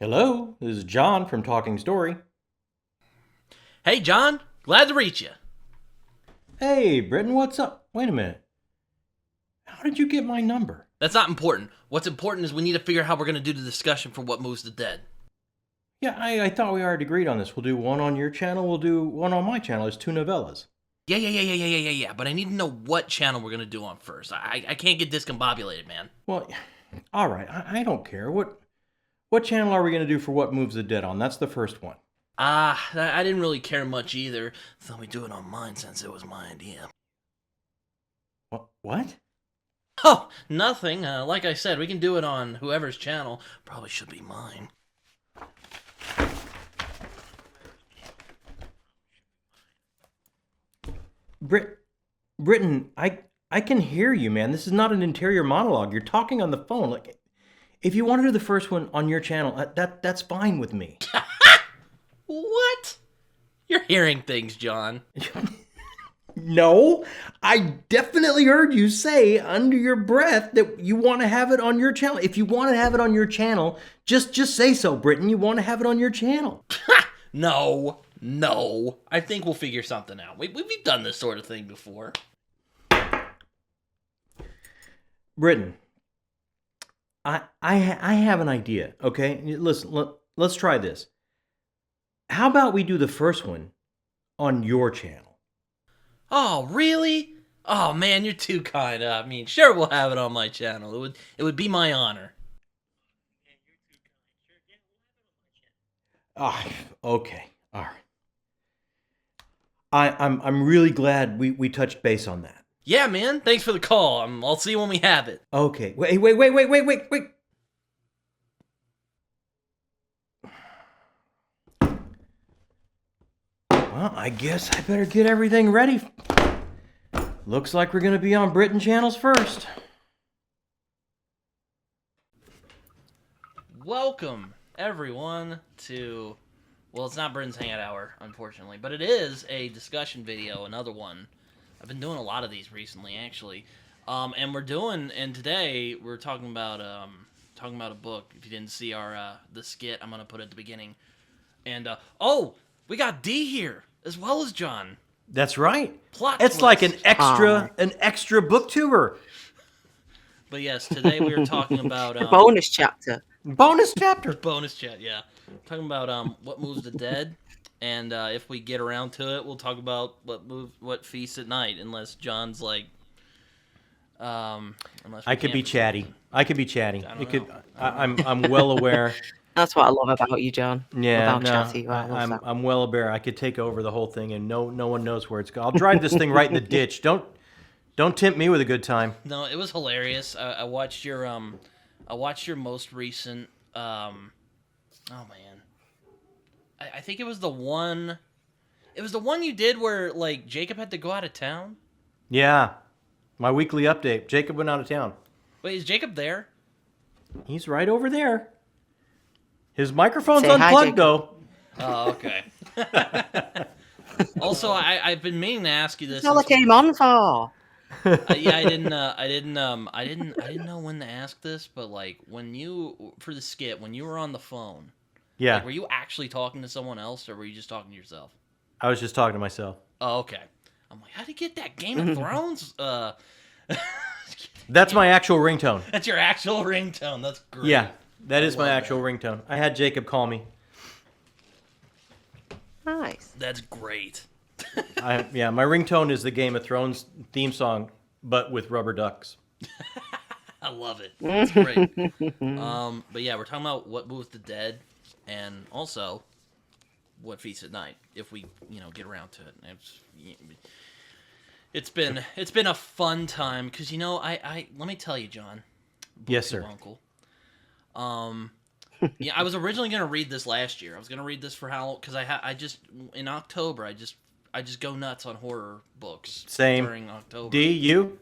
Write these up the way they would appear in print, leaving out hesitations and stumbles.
Hello, this is John from Talking Story. Hey, John. Glad to reach you. Hey, Britton, what's up? Wait a minute. How did you get my number? That's not important. What's important is we need to figure out how we're going to do the discussion for What Moves the Dead. Yeah, I thought we already agreed on this. We'll do one on your channel, we'll do one on my channel. It's two novellas. Yeah. But I need to know what channel we're going to do on first. I can't get discombobulated, man. Well, all right, I don't care. What channel are we going to do for What Moves the Dead on? That's the first one. I didn't really care much either. Thought we'd do it on mine since it was my idea. What? Oh, nothing. Like I said, we can do it on whoever's channel. Probably should be mine. Britton, I can hear you, man. This is not an interior monologue. You're talking on the phone. Like, if you want to do the first one on your channel, that's fine with me. What? You're hearing things, John. No, I definitely heard you say under your breath that you want to have it on your channel. If you want to have it on your channel, just say so, Britton. You want to have it on your channel. No. I think we'll figure something out. We've done this sort of thing before. Britton, I have an idea, okay? Listen, let's try this. How about we do the first one on your channel? Oh, really? Oh man, you're too kind. I mean, sure, we'll have it on my channel. It would be my honor. Ah, okay, all right. I'm really glad we touched base on that. Yeah, man. Thanks for the call. I'll see you when we have it. Okay, wait. Well, I guess I better get everything ready. Looks like we're gonna be on Britain channels first. Welcome, everyone, to... Well, it's not Britain's Hangout Hour, unfortunately, but it is a discussion video, another one. I've been doing a lot of these recently, actually. And today we're talking about a book. If you didn't see our the skit, I'm gonna put at the beginning. And we got D here as well as John. That's right. Plot it's twist. Like an extra booktuber. But yes, today we were talking about a bonus chapter. Bonus chapter. Bonus chat, yeah. Talking about What Moves the Dead, and if we get around to it, we'll talk about what feasts at night. Unless John's like, I could be chatty. I'm well aware. That's what I love about you, John. Yeah, no, chatty. I'm well aware. I could take over the whole thing, and no one knows where it's going. I'll drive this thing right in the ditch. Don't tempt me with a good time. No, it was hilarious. I watched your most recent. Oh man, I think it was the one. It was the one you did where like Jacob had to go out of town. Yeah, my weekly update. Jacob went out of town. Wait, is Jacob there? He's right over there. His microphone's unplugged, though. Oh, okay. Also, I've been meaning to ask you this. That's all I came on for. Yeah, I didn't know when to ask this, but like for the skit, when you were on the phone, yeah, like, were you actually talking to someone else, or were you just talking to yourself? I was just talking to myself. Oh, okay. I'm like, how'd you get that Game of Thrones? That's my actual ringtone. That's your actual ringtone. That's great. Yeah, that is my actual ringtone. I had Jacob call me. Nice. That's great. My ringtone is the Game of Thrones theme song, but with rubber ducks. I love it. That's great. But yeah, we're talking about What Moves the Dead, and also What Feasts at Night. If we, get around to it. It's been a fun time because I let me tell you, John. Yes, sir. Uncle. Yeah, I was originally gonna read this last year. I was gonna read this for Halloween because I just in October I just go nuts on horror books. Same. During October. D, you?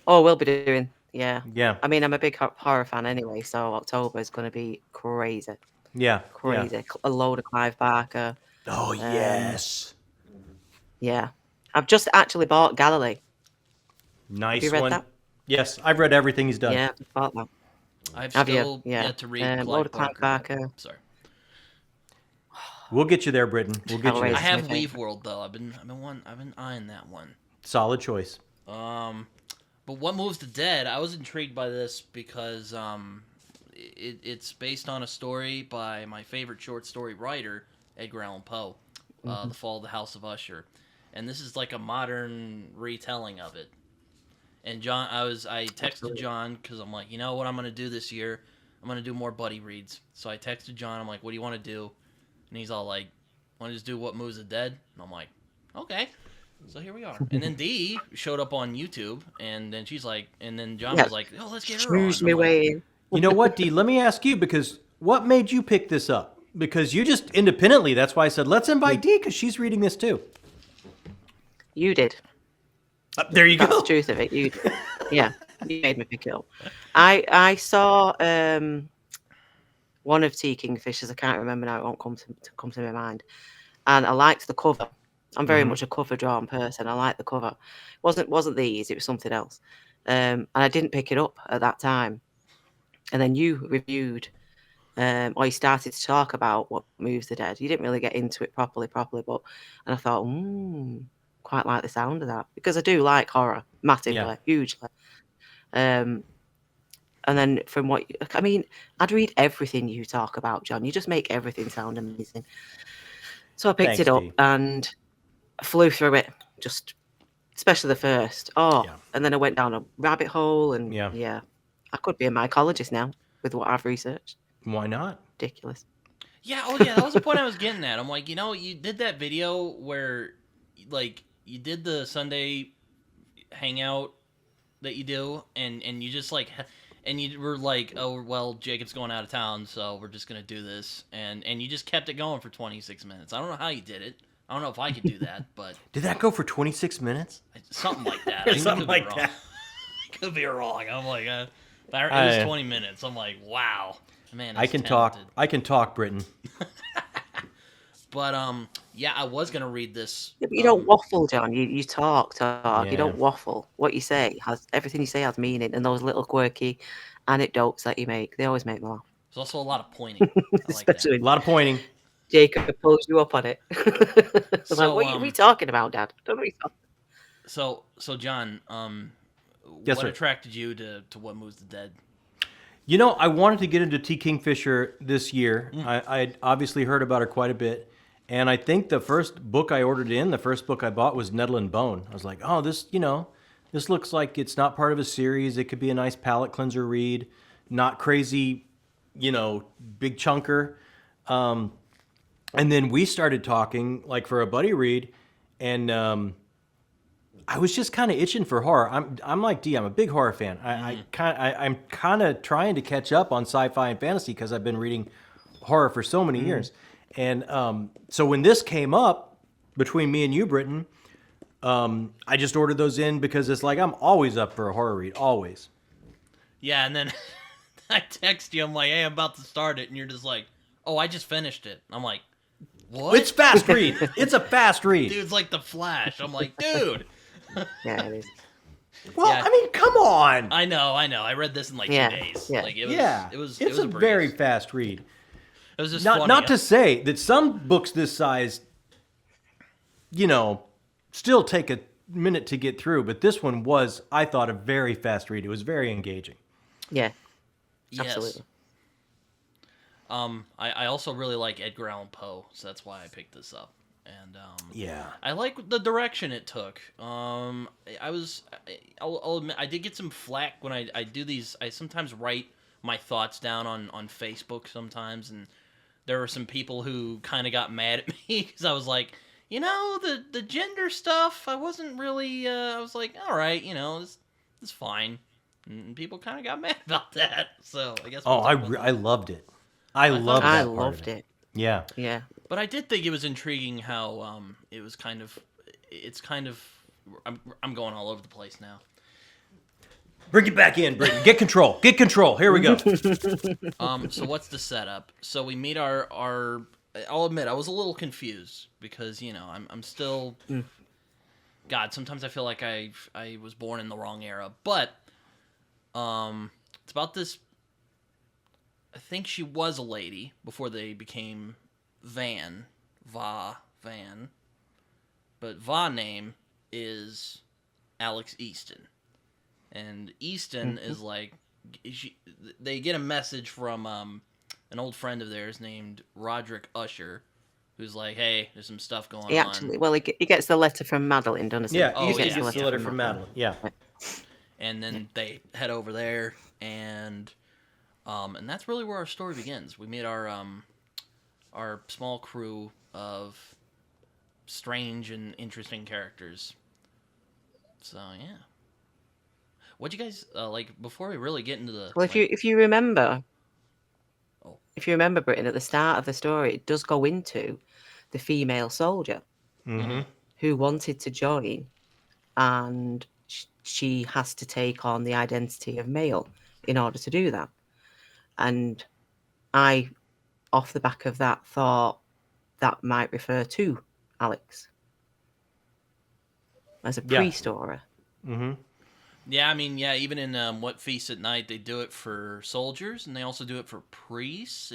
Oh, we'll be doing. Yeah. Yeah. I mean, I'm a big horror fan anyway, so October is going to be crazy. Yeah. Crazy. Yeah. A load of Clive Barker. Oh, yes. Yeah. I've just actually bought Galilee. Nice Have you read one. that? Yes, I've read everything he's done. Yeah, I bought that. I've Have you? still Yeah. yet to read Lord Clive of Clank Barker. Barker. Sorry. We'll get you there, Britton. We'll get you I there. Hellraiser's my have favorite. Weave World though. I've been eyeing that one. Solid choice. But What Moves the Dead? I was intrigued by this because it's based on a story by my favorite short story writer, Edgar Allan Poe, The Fall of the House of Usher, and this is like a modern retelling of it. And I texted Absolutely. John because I'm like, you know what I'm gonna do this year? I'm gonna do more buddy reads. So I texted John. I'm like, what do you want to do? And he's all like, want to just do What Moves the Dead? And I'm like, okay. So here we are. And then Dee showed up on YouTube, and then she's like, and then John Yeah. was like, oh, let's get her on. Choose I'm me like, way. You know what, Dee? Let me ask you, because what made you pick this up? Because you just independently, that's why I said, let's invite Dee, because she's reading this too. You did. There you That's go. the truth of it. You did. Yeah. You made me pick it up. I saw one of T. Kingfishers. I can't remember now. It won't come to my mind. And I liked the cover. I'm very much a cover drawn person. I like the cover. Wasn't these? It was something else. And I didn't pick it up at that time. And then you reviewed, or you started to talk about What Moves the Dead. You didn't really get into it properly, but and I thought, quite like the sound of that because I do like horror massively, hugely. And then from I mean, I'd read everything you talk about, John. You just make everything sound amazing. So I picked Thanks, it up Dee. and I flew through it, just especially the first. Yeah. And then I went down a rabbit hole, and Yeah. I could be a mycologist now with what I've researched. Why not? Ridiculous. yeah, oh yeah, that was the point I was getting at. I'm like, you know, you did that video where, like, you did the Sunday hangout that you do, and you just like, and you were like, oh well, Jacob's going out of town, so we're just gonna do this, and you just kept it going for 26 minutes. I don't know how you did it. I don't know if I could do that, but Did that go for 26 minutes? something like that. I Something could be like wrong. that. I could be wrong. I'm like, it was 20 minutes. I'm like, wow, man. I can talk. I can talk, Britton. But yeah, I was gonna read this. Yeah, but you don't waffle, John. You talk. Yeah. You don't waffle. What you say everything you say has meaning, and those little quirky anecdotes that you make, they always make me laugh. There's also a lot of pointing. I like that. Especially A lot of pointing. Jacob pulls you up on it. I'm So, like, what are we talking about, Dad? I don't know what you're talking. So John, Yes, what sir. attracted you to What Moves the Dead? You know, I wanted to get into T. Kingfisher this year. I obviously heard about her quite a bit. And I think the first book I ordered the first book I bought was Nettle and Bone. I was like, oh, this looks like it's not part of a series. It could be a nice palate cleanser read. Not crazy, big chunker. And then we started talking, like, for a buddy read. And I was just kind of itching for horror. I'm like Dee. I'm a big horror fan. I'm kind of trying to catch up on sci-fi and fantasy because I've been reading horror for so many years. And so when this came up between me and you, Britton, I just ordered those in because it's like I'm always up for a horror read, always. Yeah, and then I text you. I'm like, hey, I'm about to start it, and you're just like, oh, I just finished it. I'm like, what? It's fast read. It's a fast read. Dude's like the Flash. I'm like, dude. Yeah, it is. Well, Yeah. I mean, come on. I know. I read this in like 2 days. Yeah. Like it was. Yeah, It was. It's it was a breeze. very fast read. It was just funny. Not to say that some books this size, still take a minute to get through, but this one was, I thought, a very fast read. It was very engaging. Yeah, Yes. absolutely. I also really like Edgar Allan Poe, so that's why I picked this up. And Yeah. I like the direction it took. I'll admit, I did get some flack when I do these. I sometimes write my thoughts down on Facebook sometimes, and there were some people who kind of got mad at me because I was like, the gender stuff, I wasn't really, I was like, all right, it's fine. And people kind of got mad about that, so I guess. Oh, I loved it. I loved that I part of loved it. it. Yeah. Yeah. But I did think it was intriguing how it was kind of, I'm going all over the place now. Bring it back in, Britton. Get control. Get control. Here we go. So what's the setup? So we meet our. I'll admit I was a little confused because I'm still. God, sometimes I feel like I was born in the wrong era, but it's about this I think she was a lady before they became Van. But Va name is Alex Easton. And Easton is like, they get a message from an old friend of theirs named Roderick Usher, who's like, hey, there's some stuff going He on. actually, well, he gets the letter from Madeline, doesn't he? Yeah, Oh, Easton yeah. gets the letter from Madeline. Yeah. And then they head over there, and that's really where our story begins. We meet our small crew of strange and interesting characters. So yeah, what you guys like before we really get into the? Well, if you remember, Oh. if you remember, Britain, at the start of the story, it does go into the female soldier who wanted to join, and she has to take on the identity of male in order to do that. And I, off the back of that, thought that might refer to Alex as a priest aura. Yeah, I mean, yeah, even in What Feast at Night, they do it for soldiers, and they also do it for priests.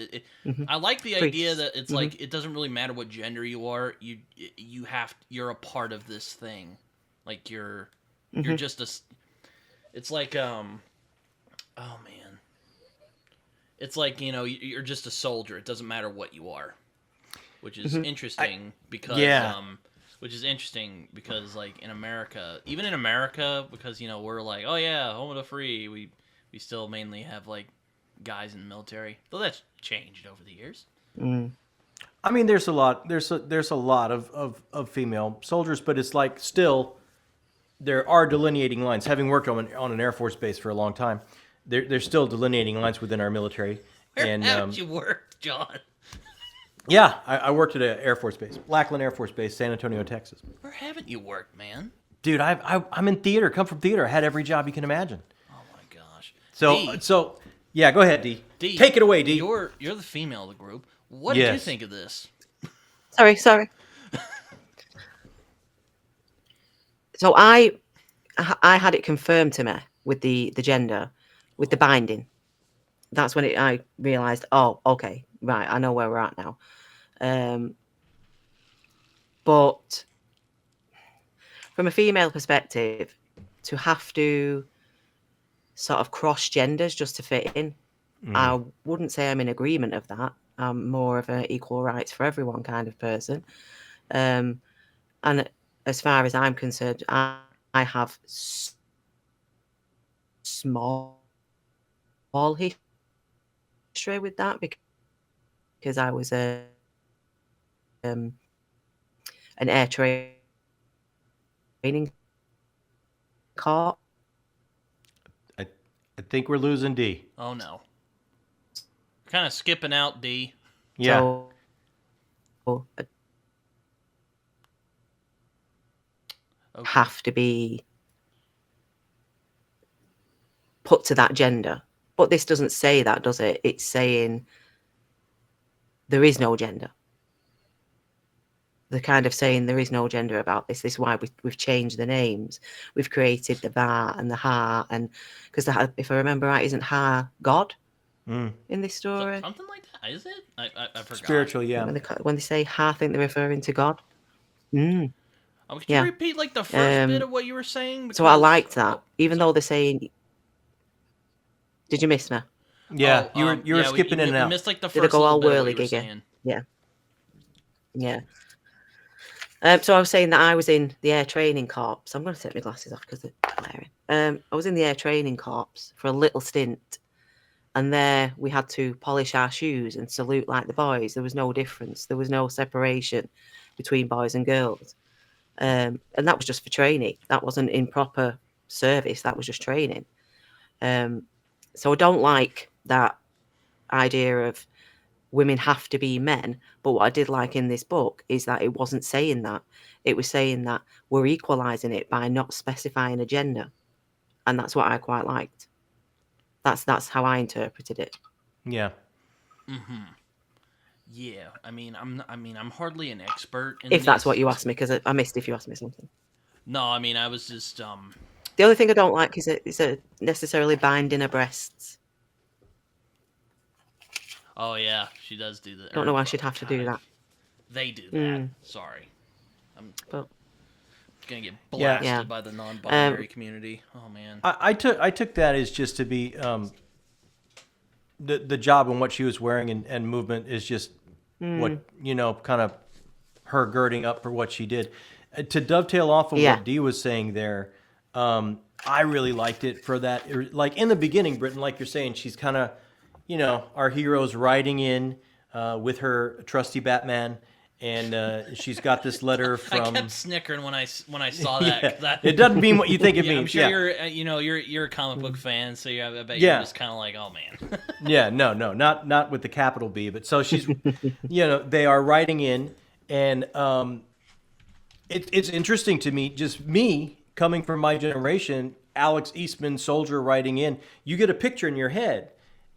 I like the idea that it's like it doesn't really matter what gender you are. You're a part of this thing. Like you're just a. It's like oh man, it's like you're just a soldier. It doesn't matter what you are, which is interesting because which is interesting because, like, in America, even in America, because, we're like, oh, yeah, home of the free, we still mainly have, like, guys in the military. Though that's changed over the years. I mean, there's a lot of female soldiers, but it's like still there are delineating lines. Having worked on an Air Force base for a long time, there's still delineating lines within our military. Where haven't you worked, John? Yeah, I worked at an Air Force base, Lackland Air Force Base, San Antonio, Texas. Where haven't you worked, man? Dude, I'm in theater. Come from theater. I had every job you can imagine. Oh my gosh. So yeah, go ahead, D. D. Take it away, D. You're the female of the group. What did you think of this? Sorry. So I had it confirmed to me with the gender, with the binding. That's when I realised, oh, okay, right, I know where we're at now. But from a female perspective, to have to sort of cross genders just to fit in, I wouldn't say I'm in agreement of that. I'm more of an equal rights for everyone kind of person. And as far as I'm concerned, I have small history with that because I was an air training corps. I think we're losing D. Oh no. Kind of skipping out, D. Yeah. So, have to be put to that gender. But this doesn't say that, does it? It's saying there is no gender. They're kind of saying there is no gender about this. This is why we've changed the names. We've created the Va and the Ha, and because if I remember right, isn't Ha God in this story? Something like that, is it? I forgot. Spiritual, yeah. When they say Ha, I think they're referring to God. Could you repeat like the first bit of what you were saying? So I liked that, even though they're saying. Did you miss me? Yeah, you were skipping in and out. We missed like the Did I first go all little bit of what you were whirligiggy? saying. Yeah. So I was saying that I was in the air training corps. I'm going to take my glasses off because they're glaring. I was in the air training corps for a little stint, and there we had to polish our shoes and salute like the boys. There was no difference. There was no separation between boys and girls, and that was just for training. That wasn't in proper service. That was just training. So I don't like that idea of women have to be men. But what I did like in this book is that it wasn't saying that. It was saying that we're equalising it by not specifying a gender. And that's what I quite liked. That's how I interpreted it. Yeah. Yeah, I mean, I'm hardly an expert in If that's this. what you asked me, because I missed if you asked me something. No, I mean, I was just The only thing I don't like is necessarily binding her breasts. Oh yeah, she does do that. Don't know why she'd have to do that. They do that. Mm, Sorry, I'm but gonna get Yeah. blasted yeah. by the non-binary community. Oh man. I took that as just to be the job and what she was wearing and movement is just what kind of her girding up for what she did. To dovetail off of Yeah. what Dee was saying there, I really liked it for that. Like in the beginning, Britain, like you're saying, she's kind of, our hero's riding in with her trusty Batman, and she's got this letter I from. kept snickering when I saw that. Yeah, 'Cause that it doesn't mean what you think it yeah, I'm means. sure Yeah. you're a comic book fan, so I bet Yeah. you're just kind of like, oh man. Yeah, no, not with the capital B, but so she's, they are writing in, and it's interesting to me, just me coming from my generation, Alex Eastman soldier writing in. You get a picture in your head,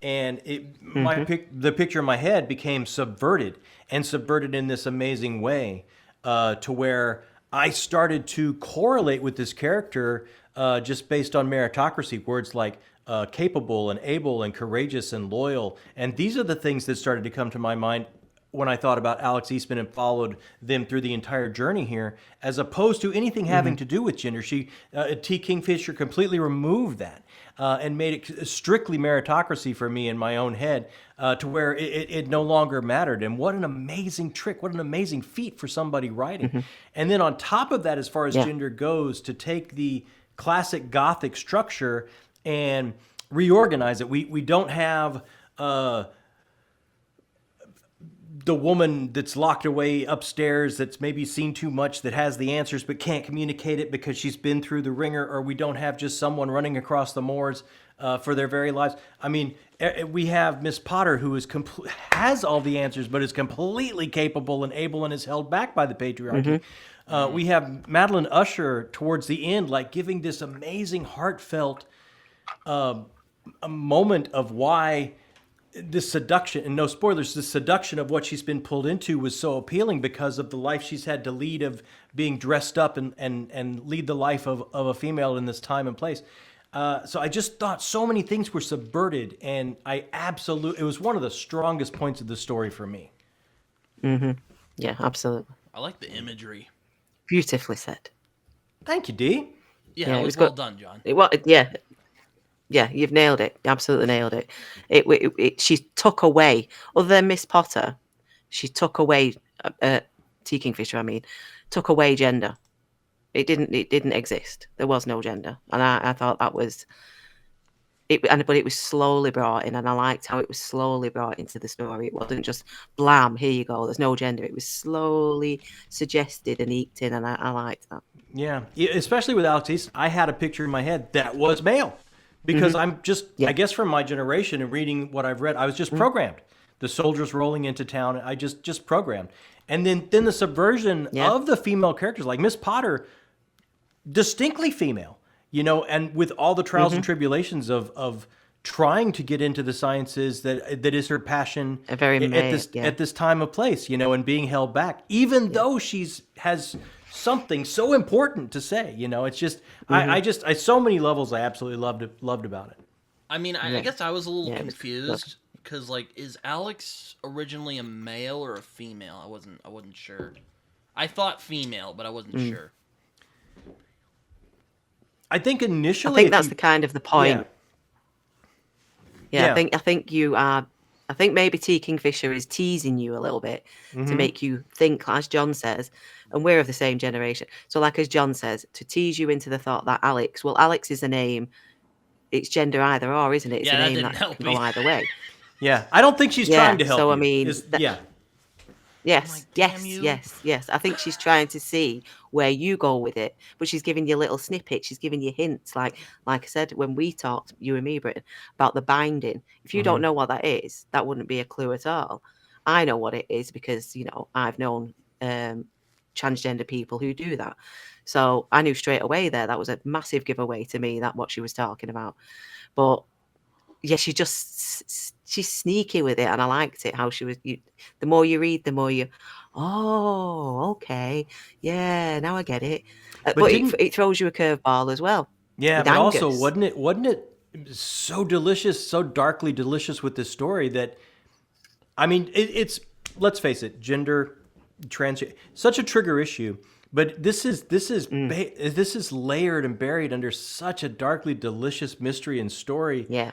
and the picture in my head became subverted in this amazing way, to where I started to correlate with this character just based on meritocracy, words like capable and able and courageous and loyal. And these are the things that started to come to my mind when I thought about Alex Eastman and followed them through the entire journey here, as opposed to anything having to do with gender. T. Kingfisher completely removed that and made it strictly meritocracy for me in my own head, to where it no longer mattered. And what an amazing trick, what an amazing feat for somebody writing. And then on top of that, as far as Yeah. gender goes, to take the classic Gothic structure and reorganize it. We don't have the woman that's locked away upstairs that's maybe seen too much, that has the answers but can't communicate it because she's been through the ringer, or we don't have just someone running across the moors for their very lives. I mean, we have Miss Potter, who has all the answers but is completely capable and able and is held back by the patriarchy. We have Madeline Usher towards the end, like giving this amazing heartfelt a moment of why this seduction, and no spoilers, the seduction of what she's been pulled into was so appealing because of the life she's had to lead, of being dressed up and lead the life of a female in this time and place. So I just thought so many things were subverted, and it was one of the strongest points of the story for me. Yeah, absolutely. I like the imagery. Beautifully said. Thank you, Dee. Yeah, Yeah, it it was was well good. done, John. Yeah, you've nailed it. Absolutely nailed it. She took away, other than Miss Potter, she took away T. Kingfisher. I mean, took away gender. It didn't exist. There was no gender, and I thought that was it. But it was slowly brought in, and I liked how it was slowly brought into the story. It wasn't just blam, here you go. There's no gender. It was slowly suggested and eked in, and I liked that. Yeah, especially with Alex East, I had a picture in my head that was male, because I'm just, Yeah. I guess from my generation and reading what I've read, I was just programmed. The soldiers rolling into town, I just programmed. And then the subversion Yeah. of the female characters, like Miss Potter, distinctly female, and with all the trials and tribulations of trying to get into the sciences that is her passion A very at this time of place, and being held back, even though has something so important to say, it's just I so many levels I absolutely loved about it. I mean, I guess I was a little Yeah, it was confused because, like, is Alex originally a male or a female? I wasn't sure. I thought female, but I wasn't sure. I think initially, I think that's the kind of the point. Yeah. Yeah, I think you are. I think maybe T. Kingfisher is teasing you a little bit to make you think, as John says, and we're of the same generation. So, like as John says, to tease you into the thought that Alex is a name. It's gender either or, isn't it? It's Yeah, a that name didn't that help can me. go either way. Yeah, I don't think she's Yeah, trying to help so, I you. mean, Yeah. Yes, like, damn yes, you. yes. I think she's trying to see where you go with it, but she's giving you little snippets. She's giving you hints, like I said when we talked, you and me, Britain, about the binding. If you don't know what that is, that wouldn't be a clue at all. I know what it is because I've known transgender people who do that, so I knew straight away there. That was a massive giveaway to me. That what she was talking about, but. Yeah, she's sneaky with it, and I liked it how she was. The more you read, the more you, oh, okay, yeah, now I get it. But it throws you a curveball as well. Yeah, with but also Angus. wasn't it so delicious, so darkly delicious with this story that I mean, it's let's face it, gender, trans, such a trigger issue. But this is layered and buried under such a darkly delicious mystery and story. Yeah.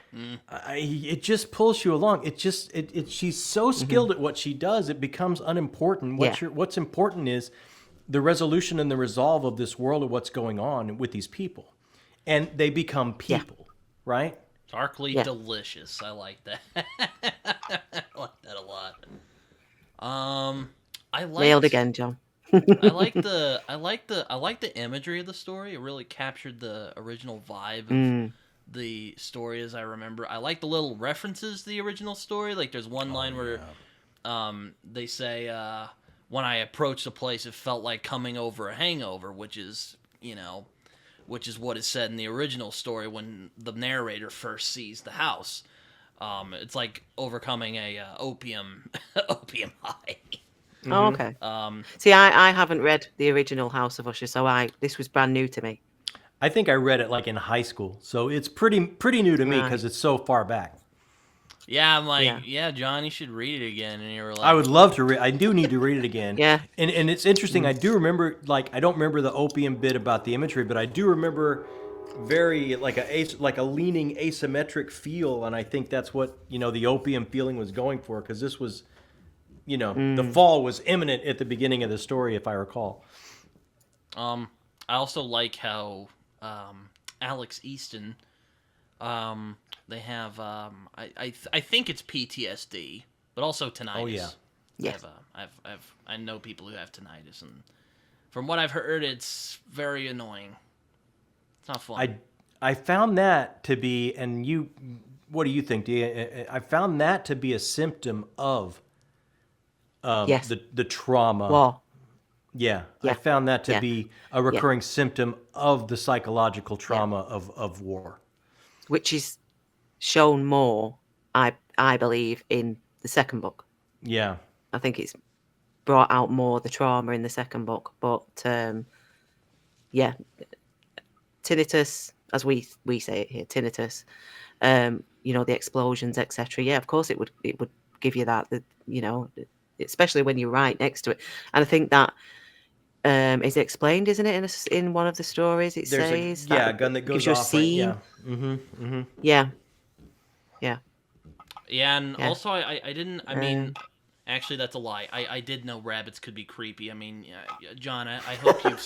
It just pulls you along. She's so skilled at what she does. It becomes unimportant. Yeah. What's important is the resolution and the resolve of this world of what's going on with these people, and they become people, right? Darkly delicious. I like that. I like that a lot. I like Nailed again, John. I like the imagery of the story. It really captured the original vibe of the story as I remember. I like the little references to the original story. Like there's one line where they say when I approached the place it felt like coming over a hangover, which is what is said in the original story when the narrator first sees the house. It's like overcoming a opium high. Oh, okay. See, I haven't read the original House of Usher, so this was brand new to me. I think I read it like in high school, so it's pretty new to me because it's so far back. Yeah, I'm like, yeah, John, you should read it again. And you were like, I would love to read. I do need to read it again. Yeah. And it's interesting. I do remember, like, I don't remember the opium bit about the imagery, but I do remember very like a leaning asymmetric feel, and I think that's what the opium feeling was going for, because this was, the fall was imminent at the beginning of the story, if I recall. I also like how Alex Easton. They have I think it's PTSD, but also tinnitus. Oh yeah. Yes. I know people who have tinnitus, and from what I've heard, it's very annoying. It's not fun. I found that to be, and you, what do you think? I found that to be a symptom of the trauma. Well, yeah, yeah. I found that to be a recurring symptom of the psychological trauma of war, which is shown more, I believe, in the second book. Yeah, I think it's brought out more the trauma in the second book, but tinnitus, as we say it here, tinnitus. The explosions, etc. Yeah, of course it would give you that. Especially when you're right next to it, and I think that is explained, isn't it, in one of the stories? It says a gun that goes gives you a off. scene. Right? Yeah. Yeah. Yeah, and also I didn't. I mean, actually, that's a lie. I did know rabbits could be creepy. I mean, John, I hope you've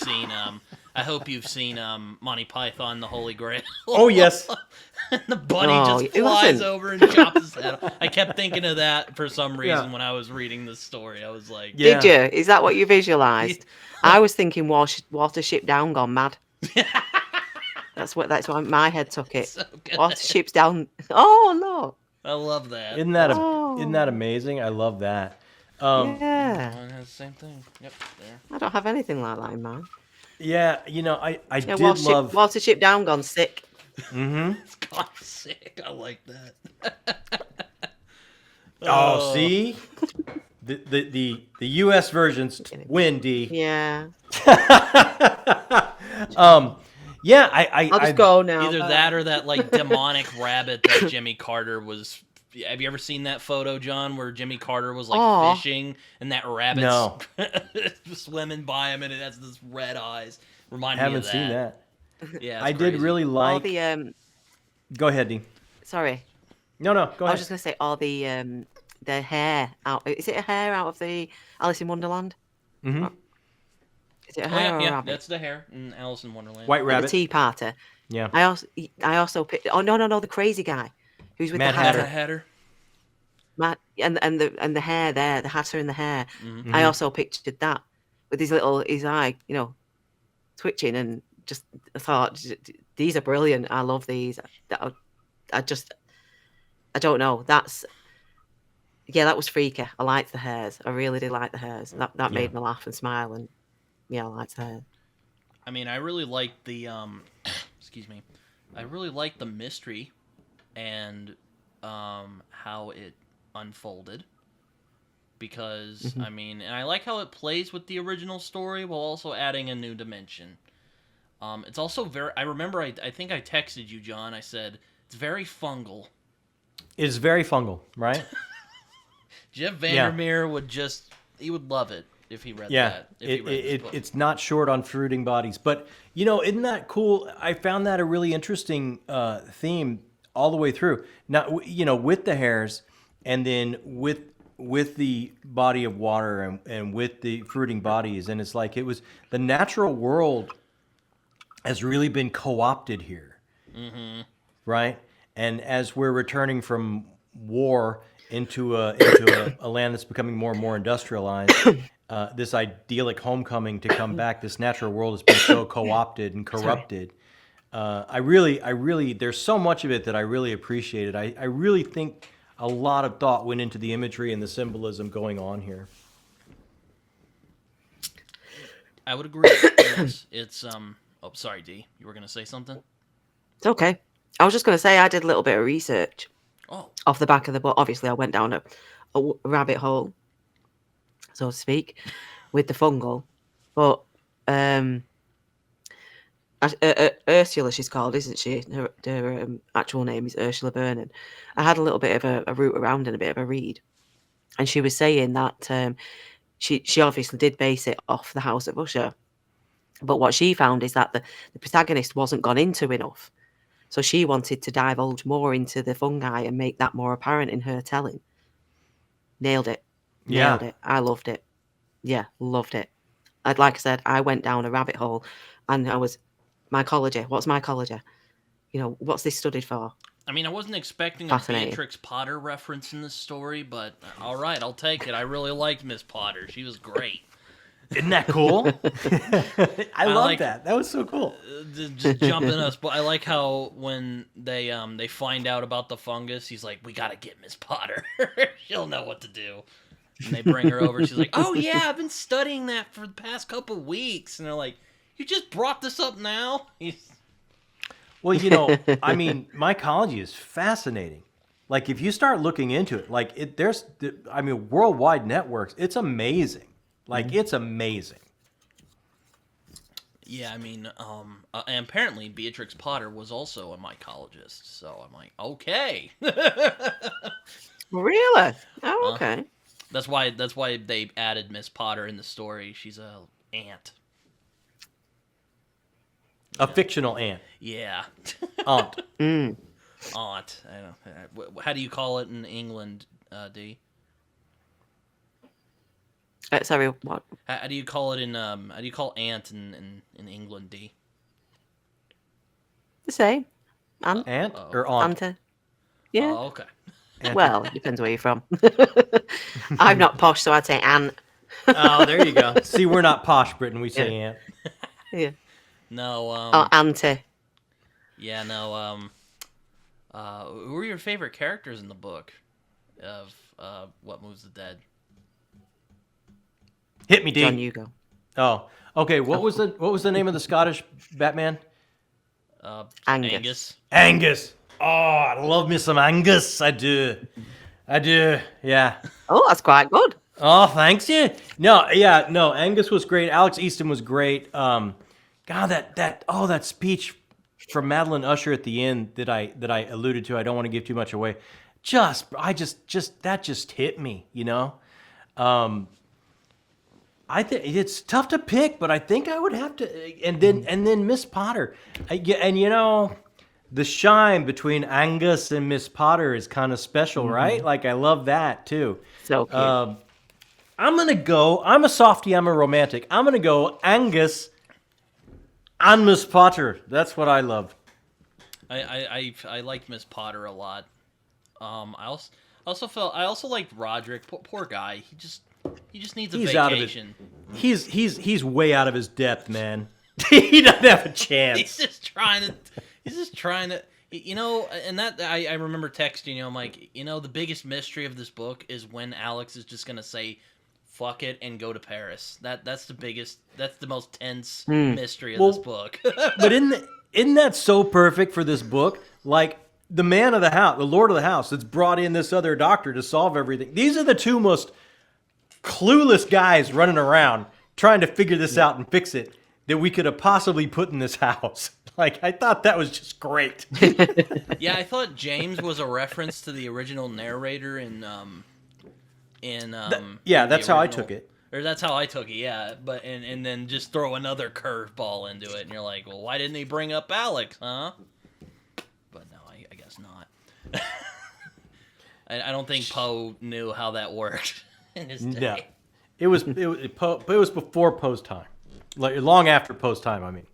seen Monty Python, the Holy Grail. Oh yes. The bunny just flies over and chops his head off. I kept thinking of that for some reason when I was reading this story. I was like, Did you? Is that what you visualized? I was thinking Watership Down gone mad. That's why my head took it. So Watership's Down. Oh no. I love that. Isn't that amazing? I love that. Yeah. Mine has the same thing. Yep, there. I don't have anything like that in mind. Yeah, I did love Watership Down gone sick. It's gone sick. I like that. Oh, see? The US versions win, D. Yeah. Yeah, I'll just go now. Either that or that like demonic rabbit that Jimmy Carter was. Have you ever seen that photo, John, where Jimmy Carter was like fishing and that rabbit's swimming by him and it has this red eyes? Remind me of that. Haven't seen that. Yeah, I did really like. All the Go ahead, D. Sorry. No, go ahead. I was just gonna say all the hair out. Is it a hair out of the Alice in Wonderland? Mm-hmm. Is it a hair or a rabbit? That's the hair in Alice in Wonderland. White rabbit. The tea parter. Yeah. I also picked. Oh no, the crazy guy who's with Mad the Hatter. Matt and the hair there, the Hatter and the hair. Mm-hmm. I also pictured that with his eye, twitching, and just I thought these are brilliant. I love these. I don't know. That was freaky. I liked the hairs. I really did like the hairs. That made me laugh and smile, and I liked the hair. I mean, I really liked the excuse me. I really liked the mystery and how it unfolded, because I mean, and I like how it plays with the original story while also adding a new dimension. It's also very. I remember. I think I texted you, John. I said it's very fungal. It's very fungal, right? Jeff Vandermeer would love it if he read Yeah, that. If he read this book. it's not short on fruiting bodies, but isn't that cool? I found that a really interesting theme all the way through. Now, with the hairs, and then with the body of water and with the fruiting bodies, and it's like it was the natural world has really been co-opted here, right? And as we're returning from war into a land that's becoming more and more industrialized, this idyllic homecoming to come back, this natural world has been so co-opted and corrupted. I really, there's so much of it that I really appreciated. I really think a lot of thought went into the imagery and the symbolism going on here. I would agree. It's Oh, sorry, D. You were gonna say something? It's okay. I was just going to say I did a little bit of research off the back of the book. Obviously, I went down a rabbit hole, so to speak, with the fungal. But Ursula, she's called, isn't she? Her actual name is Ursula Vernon. I had a little bit of a root around and a bit of a read, and she was saying that she obviously did base it off the House of Usher, but what she found is that the protagonist wasn't gone into enough, so she wanted to divulge more into the fungi and make that more apparent in her telling. Nailed it. Nailed it. I loved it. Yeah, loved it. Like I said, I went down a rabbit hole, and I was mycology. What's mycology? What's this studied for? I mean, I wasn't expecting a Beatrix Potter reference in this story, but all right, I'll take it. I really liked Miss Potter. She was great. Isn't that cool? I love that. That was so cool. Just jumping us, but I like how when they find out about the fungus, he's like, "We gotta get Miss Potter. She'll know what to do." And they bring her over. She's like, "Oh yeah, I've been studying that for the past couple of weeks." And they're like, "You just brought this up now?" Well, I mean, mycology is fascinating. Like, if you start looking into it, like, there's worldwide networks. It's amazing. Like, it's amazing. Yeah, I mean, and apparently Beatrix Potter was also a mycologist. So I'm like, okay. Really? Oh, okay. That's why they added Miss Potter in the story. She's a ant. A fictional ant. Yeah. Aunt. Aunt. I don't know. How do you call it in England, D? Sorry, what? How do you call it in how do you call ant in England, D? The same. Ant or aunt? Ante. Yeah. Oh, okay. Well, it depends where you're from. I'm not posh, so I'd say Anne. Oh, there you go. See, we're not posh, Britain. We say aunt. Yeah. No. Auntie. Yeah. No. Who were your favorite characters in the book of What Moves the Dead? Hit me, D. John Hugo. Oh, okay. What was the name of the Scottish Batman? Angus. Angus. Oh, I love me some Angus. I do. Yeah. Oh, that's quite good. Oh, thanks you. No, Angus was great. Alex Easton was great. God, that speech from Madeline Usher at the end that I alluded to. I don't want to give too much away. That just hit me. I think it's tough to pick, but I think I would have to. And then Miss Potter, the shine between Angus and Miss Potter is kind of special, right? Like, I love that too. So cute. I'm a softie, I'm a romantic. I'm gonna go Angus and Miss Potter. That's what I love. I liked Miss Potter a lot. I also liked Roderick. Poor guy. He just needs a vacation. He's way out of his depth, man. He doesn't have a chance. He's just trying to, and that I remember texting you. I'm like, the biggest mystery of this book is when Alex is just gonna say, "Fuck it" and go to Paris. That's the most tense mystery of this book. But isn't that so perfect for this book? Like, the man of the house, the lord of the house, that's brought in this other doctor to solve everything. These are the two most clueless guys running around trying to figure this out and fix it that we could have possibly put in this house. Like, I thought that was just great. Yeah, I thought James was a reference to the original narrator in in Yeah, the that's how I original. took it. Or that's how I took it, yeah. But and then just throw another curveball into it, and you're like, well, why didn't he bring up Alex, huh? But no, I guess not. I don't think Poe knew how that worked in his day. No, it was before Poe's time, like long after Poe's time. I mean,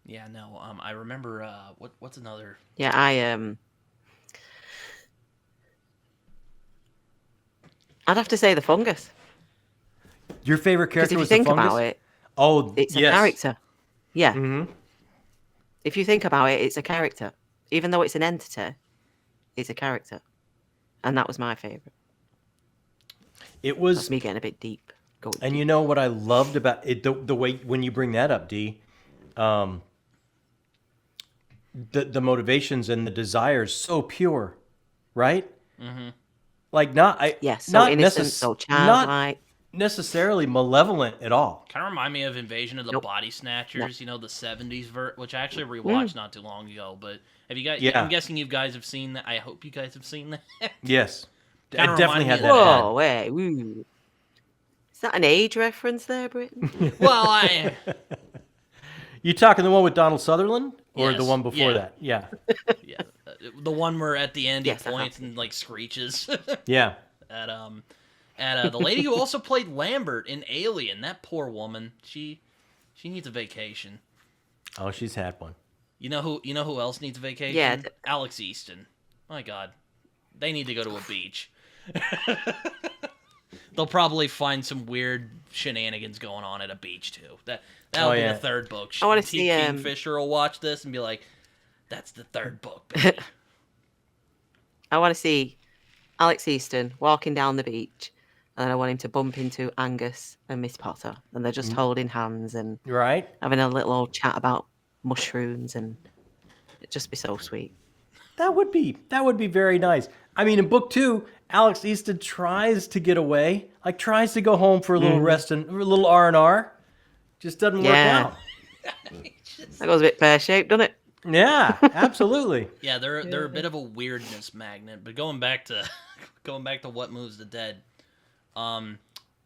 Yeah, no. I remember. What's another? Yeah, I'd have to say the fungus. your favorite Because character if you was the think fungus? about it, Oh, it's a yes. character. Yeah. Mm-hmm. If you think about it, it's a character. Even though it's an entity, it's a character. And that was my favourite. It That's was, me getting a bit deep. and you know what I loved about it, the way when you bring that up, D, the motivations and the desires so pure, right? Mm-hmm. Like not Yes, so not innocent, so not childlike. necessarily malevolent at all. Kind of remind me of Invasion of the Nope. Body Snatchers. You know, the '70s which I actually Mm. rewatched not too long ago. But have you guys? Yeah. I'm guessing you guys have seen that. I hope you guys have seen that. Yes, I Kinda definitely remind had me that. of hat. Whoa, wait. Ooh. Is that an age reference there, Britton? Well, You talking the one with Donald Sutherland or the Yes, one before yeah. that? Yeah, yeah, the one where at the end Yes, he I have points and like screeches yeah. at the lady who also played Lambert in Alien. That poor woman. She needs a vacation. Oh, she's had one. You know who else needs a vacation? Yeah. Alex Easton. My God, they need to go to a beach. They'll probably find some weird shenanigans going on at a beach too. That'll be yeah. the third book. I wanna see, Kingfisher will watch this and be like, "That's the third book, baby." I want to see Alex Easton walking down the beach, and then I want him to bump into Angus and Miss Potter, and they're just holding hands and Right? having a little old chat about mushrooms, and it'd just be so sweet. That would be very nice. I mean, in book 2, Alex Easton tries to get away, like tries to go home for a little rest and a little R&R. Just doesn't work Yeah. out. That goes a bit pear-shaped, doesn't it? Yeah, absolutely. Yeah, they're a bit of a weirdness magnet. But going back to What Moves the Dead,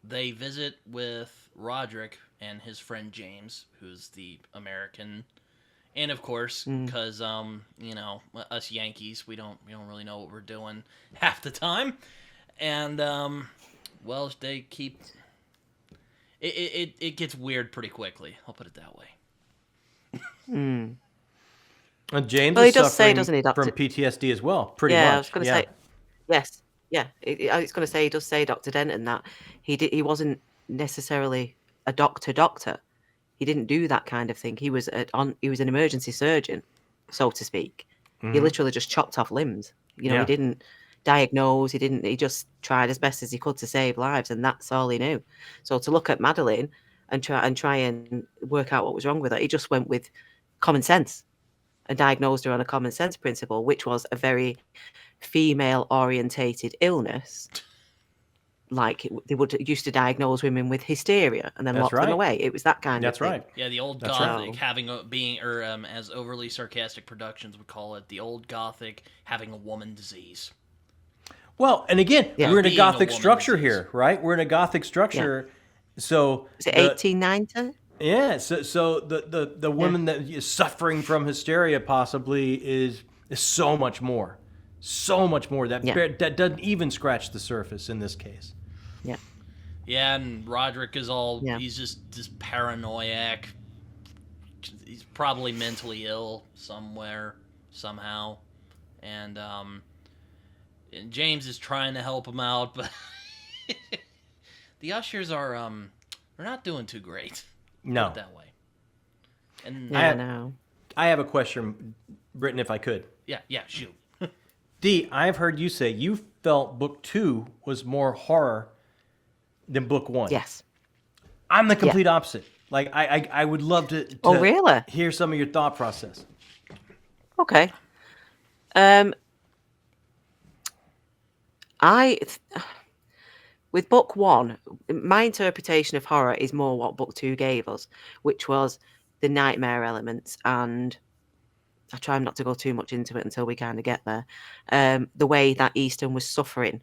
they visit with Roderick and his friend James, who's the American, and of course, because you know, us Yankees, we don't really know what we're doing half the time, and well, they keep it gets weird pretty quickly. I'll put it that way. James Well, he is does say, suffering doesn't he, from Doctor? PTSD as well, pretty Yeah, much. I was going to say, yes, yeah. I was going to say, he does say, Dr. Denton, that he wasn't necessarily a doctor. He didn't do that kind of thing. He was an emergency surgeon, so to speak. He literally just chopped off limbs. You know, Yeah. he didn't diagnose. He just tried as best as he could to save lives, and that's all he knew. So to look at Madeline and try and work out what was wrong with her, he just went with common sense and diagnosed her on a common sense principle, which was a very female orientated illness. Like they used to diagnose women with hysteria and then That's lock them right. away. It was that kind That's of thing. right. Yeah, the old That's Gothic right. as overly sarcastic productions would call it, the old Gothic having a woman disease. Well, and again, Yeah. we're in a Being a Gothic woman structure disease. here, right? We're in a Gothic structure. So Is it 1890? Yeah, so the woman that is suffering from hysteria possibly is so much more that Yeah. that doesn't even scratch the surface in this case. Yeah. Yeah, and Roderick is all Yeah. he's just paranoiac. He's probably mentally ill somewhere, somehow. And James is trying to help him out, but the Ushers are they're not doing too great. No. Put it that way. And Yeah, I know. I have a question, Britton, if I could. yeah, shoot. D, I've heard you say you felt book 2 was more horror than book 1. Yes. I'm the complete opposite. Like I would love to Oh, really? hear some of your thought process. Okay. With book 1, my interpretation of horror is more what book 2 gave us, which was the nightmare elements, and I try not to go too much into it until we kind of get there. The way that Easton was suffering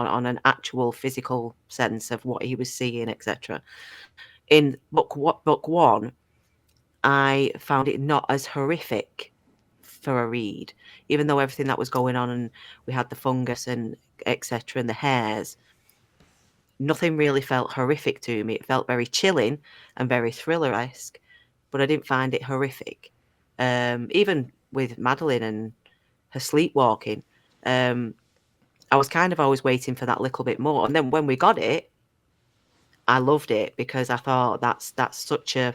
on an actual physical sense of what he was seeing, etc. In book one, I found it not as horrific for a read, even though everything that was going on and we had the fungus and etc. and the hairs. Nothing really felt horrific to me. It felt very chilling and very thriller-esque, but I didn't find it horrific. Even with Madeline and her sleepwalking, I was kind of always waiting for that little bit more. And then when we got it, I loved it because I thought that's such a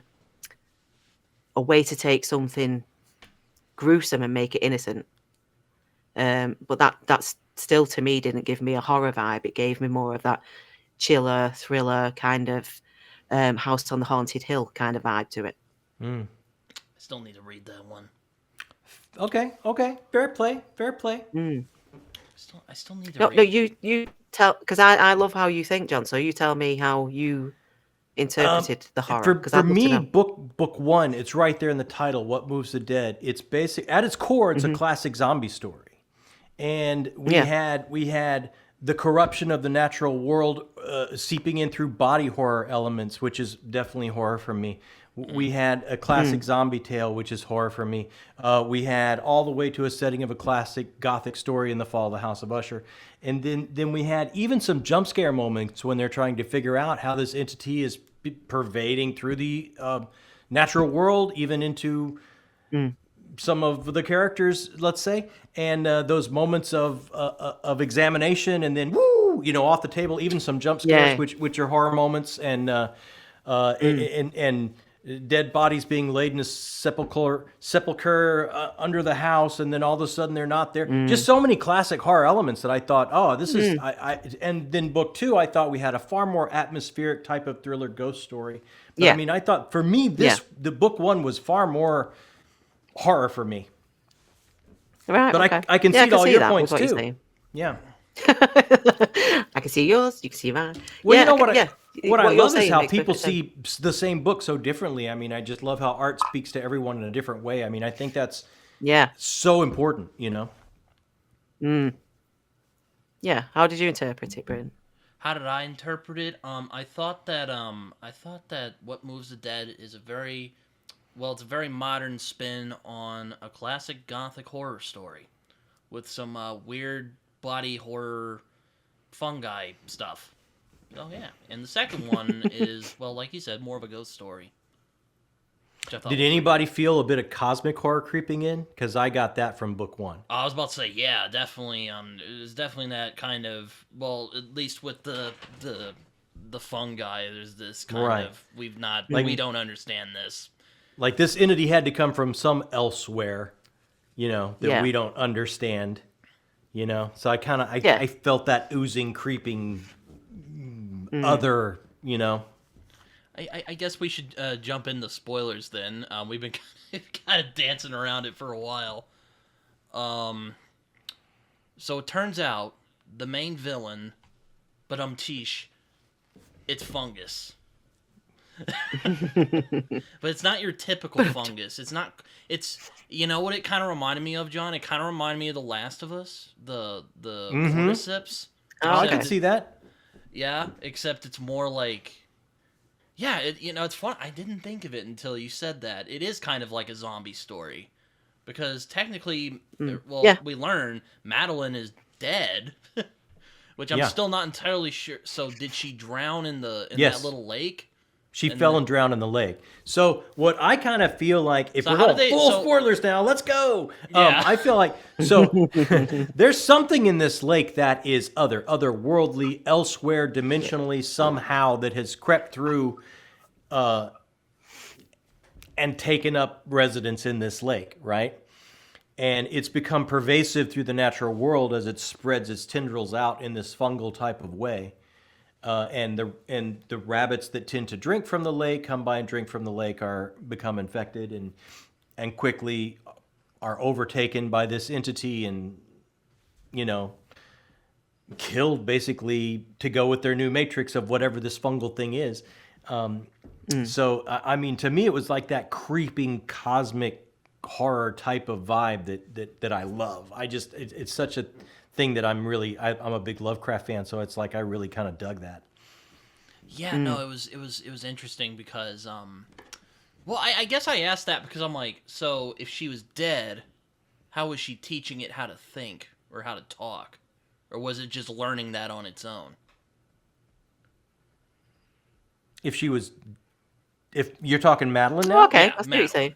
way to take something gruesome and make it innocent. But that's still, to me, didn't give me a horror vibe. It gave me more of that chiller, thriller kind of House on the Haunted Hill kind of vibe to it. I still need to read that one. Okay. Fair play. I still need to No, read. no, you tell, because I love how you think, John. So you tell me how you interpreted the horror. Because For I'd love to me, know. book one, it's right there in the title. What Moves the Dead? It's basic at its core. It's a classic zombie story, and we had the corruption of the natural world seeping in through body horror elements, which is definitely horror for me. We had a classic zombie tale, which is horror for me. We had all the way to a setting of a classic gothic story in the fall of the House of Usher. And then we had even some jump scare moments when they're trying to figure out how this entity is pervading through the natural world, even into some of the characters, let's say. And those moments of examination and then, woo, off the table, even some jump scares, which are horror moments. And dead bodies being laid in a sepulcher under the house, and then all of a sudden they're not there. Just so many classic horror elements that I thought, oh, this is. And then book two, I thought we had a far more atmospheric type of thriller ghost story. But, I mean, I thought for me, the book one was far more horror for me. Right, but okay. I can see all your points what too. you're saying. Yeah. I can see yours. You can see mine. Well, yeah, what I you're love is saying how makes people perfect see the same book so differently. I mean, I just love how art speaks to everyone in a different way. I mean, I think that's so important, Yeah. How did you interpret it, Bryn? How did I interpret it? I thought that What Moves the Dead is it's a very modern spin on a classic gothic horror story with some weird body horror fungi stuff. Oh yeah, and the second one is, well, like you said, more of a ghost story. Did anybody feel a bit of cosmic horror creeping in? Because I got that from book one. I was about to say, yeah, definitely. It was definitely that kind of, well, at least with the fungi, there's this kind of we don't understand this. Like this entity had to come from some elsewhere, that we don't understand, So I kind of I felt that oozing, creeping other, I guess we should jump into spoilers then. We've been kind of dancing around it for a while. So it turns out the main villain, but it's fungus. But it's not your typical fungus. It's you know what it kind of reminded me of, John? It kind of reminded me of The Last of Us, the cordyceps. I can see that. Yeah, except it's more like, it's fun. I didn't think of it until you said that. It is kind of like a zombie story, because technically, we learn Madeline is dead, which I'm still not entirely sure. So did she drown in that little lake? She fell and drowned in the lake. So what I kind of feel like, if we're going full spoilers now, let's go. Yeah. I feel like, there's something in this lake that is otherworldly, elsewhere, dimensionally, somehow, that has crept through and taken up residence in this lake, right? And it's become pervasive through the natural world as it spreads its tendrils out in this fungal type of way. And the rabbits that tend to drink from the lake, come by and drink from the lake, become infected and quickly are overtaken by this entity and killed, basically, to go with their new matrix of whatever this fungal thing is. So I mean, to me, it was like that creeping cosmic horror type of vibe that I love. It's such a thing that I'm a big Lovecraft fan, so it's like I really kind of dug that. Yeah, no, it was interesting because well, I guess I asked that because I'm like, so if she was dead, how was she teaching it how to think or how to talk? Or was it just learning that on its own? If you're talking Madeline now, Okay, Yeah, I see what you're saying.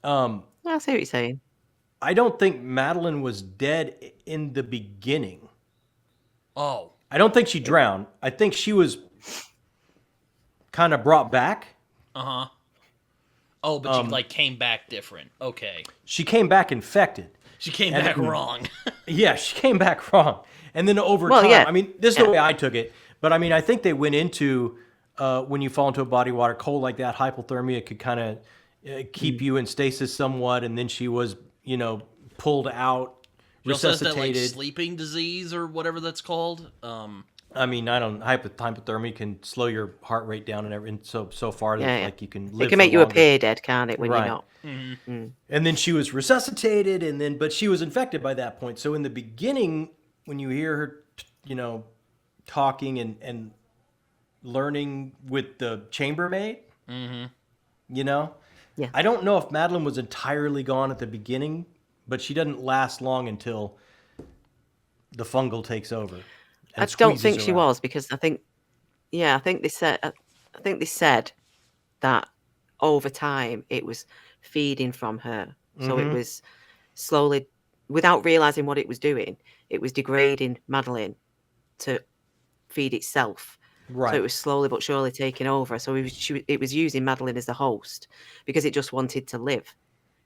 um, I see what you're saying. I don't think Madeline was dead in the beginning. Oh, I don't think she drowned. I think she was kind of brought back. uh-huh. Oh, but she like came back different. Okay. She came back infected. She came And back then- wrong. Yeah, she came back wrong. And then over Well, time, yeah. I mean, this is the way I took it. But I mean, I think they went into when you fall into a body of water cold like that, hypothermia could kind of keep you in stasis somewhat. And then she was, pulled out, She also has that like resuscitated. sleeping disease or whatever that's called. I mean, hypothermia can slow your heart rate down and everything so far that Yeah, yeah. like you can live It can make for you longer. appear dead, can't it, when Right. you're not? And then she was resuscitated, but she was infected by that point. So in the beginning, when you hear her, talking and learning with the chambermaid, Yeah. I don't know if Madeline was entirely gone at the beginning, but she doesn't last long until the fungal takes over. I and don't squeezes think her she out. was because I think they said that over time it was feeding from her. So it was slowly, without realizing what it was doing, it was degrading Madeline to feed itself. Right. So it was slowly but surely taking over. So it was using Madeline as the host because it just wanted to live.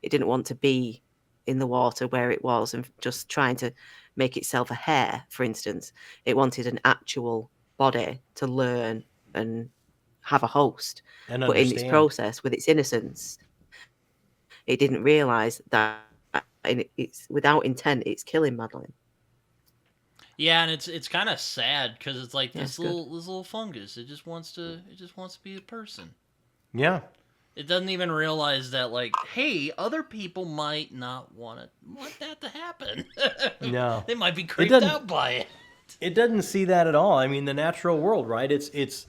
It didn't want to be in the water where it was and just trying to make itself a hair, for instance. It wanted an actual body to learn and have a host. And But in its understand. process, with its innocence, it didn't realise that it's without intent, it's killing Madeline. Yeah, and it's kind of sad because it's like Yeah, this it's good. little fungus. It just wants to be a person. Yeah. It doesn't even realize that like, hey, other people might not want that to happen. No. They might be creeped doesn't- out by it. It doesn't see that at all. I mean, the natural world, right? It's if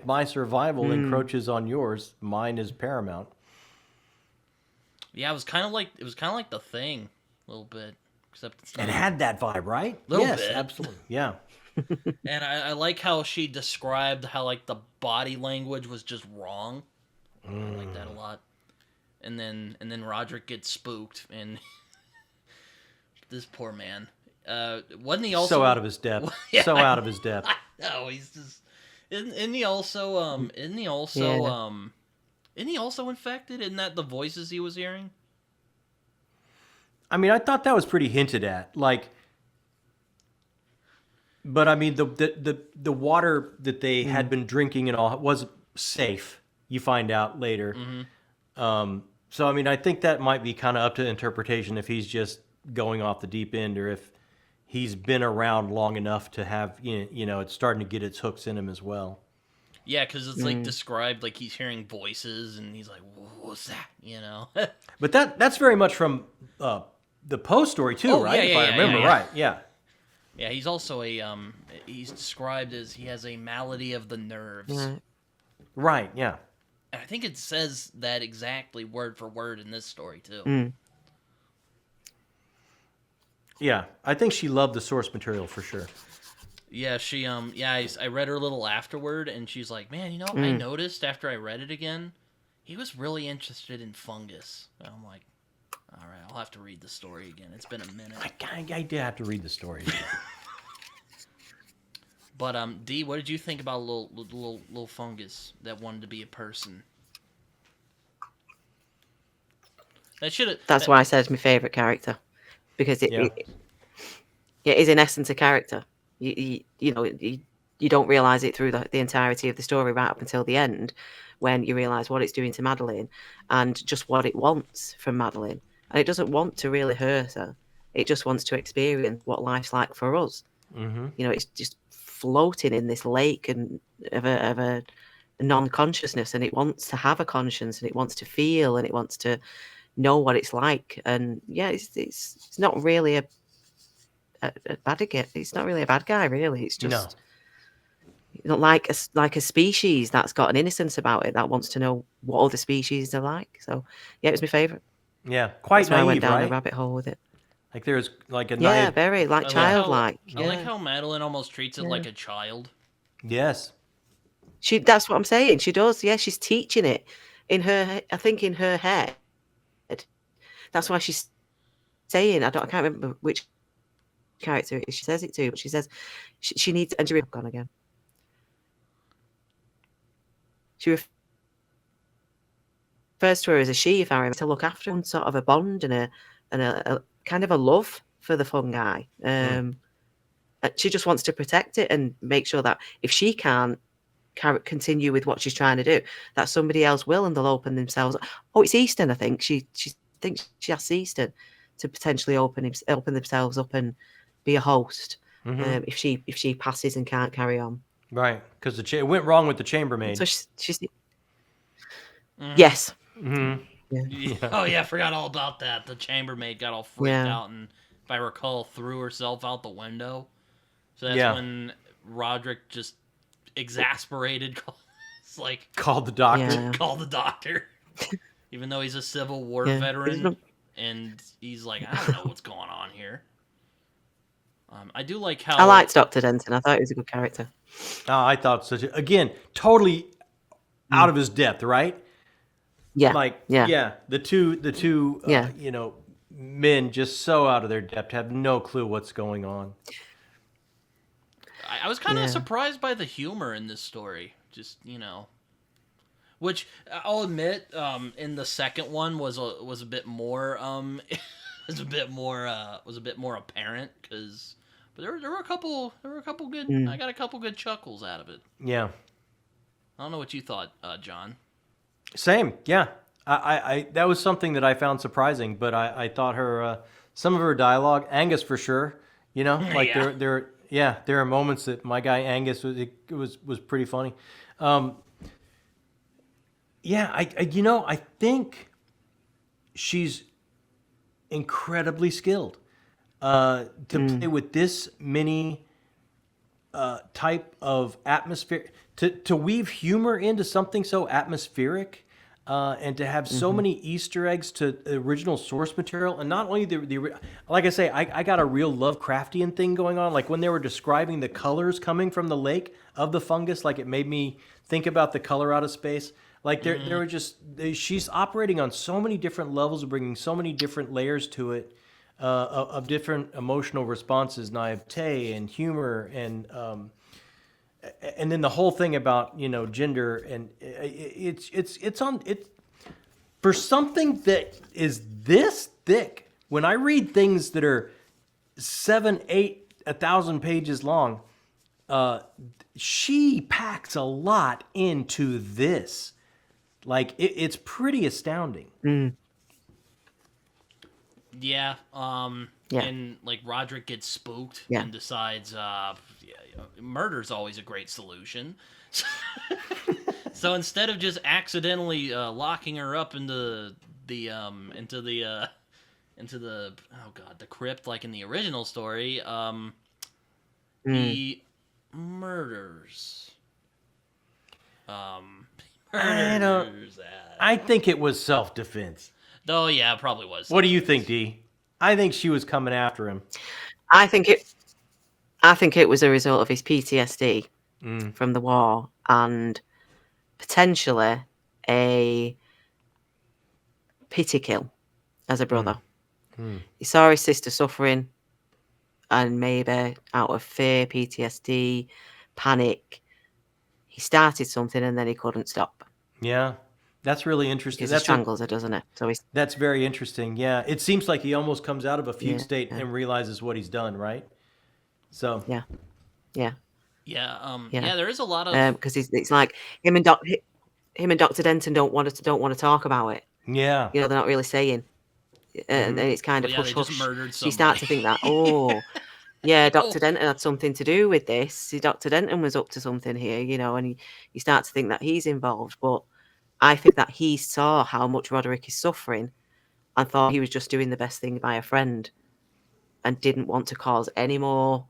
my survival encroaches on yours, mine is paramount. Yeah, it was kind of like the Thing, a little bit, except it's not. It had that vibe, right? Little yes, bit. absolutely. Yeah. And I like how she described how like the body language was just wrong. I like that a lot. And then Roderick gets spooked, and this poor man. Wasn't he also So out of his depth. Yeah, So out of his depth. No, he's just. Isn't he also isn't he also infected? Isn't that the voices he was hearing? I mean, I thought that was pretty hinted at. Like, but I mean, the water that they had been drinking and all was safe. You find out later. So I mean, I think that might be kind of up to interpretation if he's just going off the deep end, or if he's been around long enough to have it's starting to get its hooks in him as well. Yeah, because it's like described like he's hearing voices, and he's like, "What's that?" But that's very much from the Poe story too, Oh, right? yeah, If I yeah, remember yeah. right, yeah. Yeah, he's also he's described as he has a malady of the nerves. Right. Right, yeah. And I think it says that exactly word for word in this story too. Mm. Yeah, I think she loved the source material for sure. Yeah, she I read her a little afterward, and she's like, "Man, I noticed after I read it again, he was really interested in fungus." And I'm like, "All right, I'll have to read the story again. It's been a minute." I did have to read the story. But D, what did you think about a little fungus that wanted to be a person? That should have. That's why I said it's my favourite character. Because it is in essence a character. You don't realise it through the entirety of the story right up until the end, when you realise what it's doing to Madeline and just what it wants from Madeline. And it doesn't want to really hurt her. It just wants to experience what life's like for us. Mm-hmm. It's just floating in this lake and of a non-consciousness, and it wants to have a conscience, and it wants to feel, and it wants to know what it's like. And yeah, it's not really a bad guy. It's not really a bad guy, really. It's No. just like a species that's got an innocence about it that wants to know what other species are like. So yeah, it was my favourite. Yeah, quite That's why I went naive, down a right? rabbit hole with it. Like there's like a Yeah, naive. very like I like how childlike. I like Yeah, how Madeline almost treats it yeah. like a child. Yes. That's what I'm saying. She does. Yeah, she's teaching it in her. I think in her head. That's why she's saying. I can't remember which character it is she says it to, but she says she needs. And she gone again. She refers to her as a she, if I remember, to look after her, sort of a bond and a kind of a love for the fungi. And she just wants to protect it and make sure that if she can't continue with what she's trying to do, that somebody else will, and they'll open themselves. Oh, it's Easton, I think. She thinks she asks Easton to potentially open themselves up and be a host if she passes and can't carry on. Right, because it went wrong with the chambermaid. So she's Mhm. yes. Mm-hmm. Yeah. Oh yeah, I forgot all about that. The chambermaid got all freaked out and, if I recall, threw herself out the window. So that's when Roderick just exasperated, called the doctor. Yeah. Called the doctor, even though he's a Civil War veteran, and he's like, I don't know what's going on here. I do like how I liked Dr. Denton. I thought he was a good character. I thought again, totally out of his depth, right? Yeah. The two you know, men just so out of their depth, have no clue what's going on. I was kind of surprised by the humor in this story. Just, you know, which I'll admit, in the second one was a bit more was a bit more apparent, but there were a couple good. I got a couple good chuckles out of it. Yeah. I don't know what you thought, John. Same. Yeah. I that was something that I found surprising, but I thought her some of her dialogue, Angus for sure, you know, like there are moments that my guy Angus was pretty funny. I think she's incredibly skilled to play with this many type of atmosphere, to weave humor into something so atmospheric. And to have so many Easter eggs to the original source material, and not only the like I say, I got a real Lovecraftian thing going on. Like when they were describing the colors coming from the lake of the fungus, like it made me think about the color out of space. Like there were she's operating on so many different levels, bringing so many different layers to it, of different emotional responses, naivete and humor and then the whole thing about, you know, gender, and it's on it for something that is this thick. When I read things that are 7, 8, 1,000 pages long, she packs a lot into this. Like it's pretty astounding. Yeah. And like Roderick gets spooked and decides, murder's always a great solution. So instead of just accidentally locking her up into the the crypt like in the original story, he murders. I think it was self-defense. Oh yeah, it probably was. What do you think, Dee? I think she was coming after him. I think it was a result of his PTSD from the war, and potentially a pity kill as a brother. He saw his sister suffering, and maybe out of fear, PTSD, panic, he started something and then he couldn't stop. Yeah. That's really interesting. That strangles her, doesn't it? So that's very interesting. Yeah, it seems like he almost comes out of a fugue state and realizes what he's done. Right. So. Yeah. There is a lot of because it's like him and Dr. Denton don't want to talk about it. Yeah. You know, they're not really saying, and it's kind of hush hush. You start to think that Dr. Denton had something to do with this. See, Dr. Denton was up to something here, you know, and you start to think that he's involved, but I think that he saw how much Roderick is suffering and thought he was just doing the best thing by a friend and didn't want to cause any more,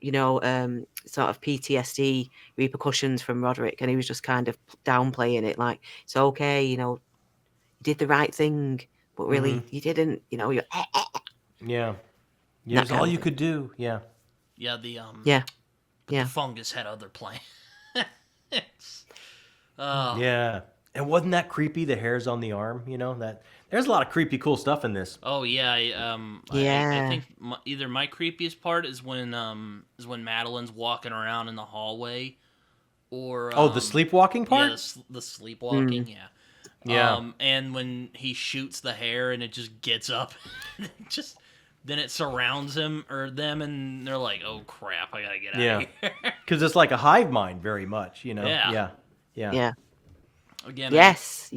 sort of PTSD repercussions from Roderick. And he was just kind of downplaying it, like, it's okay, you did the right thing, but really you didn't, you're Yeah. that Here's kind all of you thing. could do. Yeah. Yeah, Yeah. but Yeah. the fungus had other plans. Oh, Yeah. And wasn't that creepy? The hairs on the arm, that there's a lot of creepy, cool stuff in this. oh yeah. I Yeah. think either my creepiest part is when Madeline's walking around in the hallway, or Oh, the sleepwalking yeah, part? the sleepwalking, Mm. yeah. Yeah. And when he shoots the hair and it just gets up, then it surrounds him or them, and they're like, "Oh crap, I gotta get out Yeah. of here." Because it's like a hive mind, very much, Yeah. Yeah. Yeah. Yeah. Again, Yes.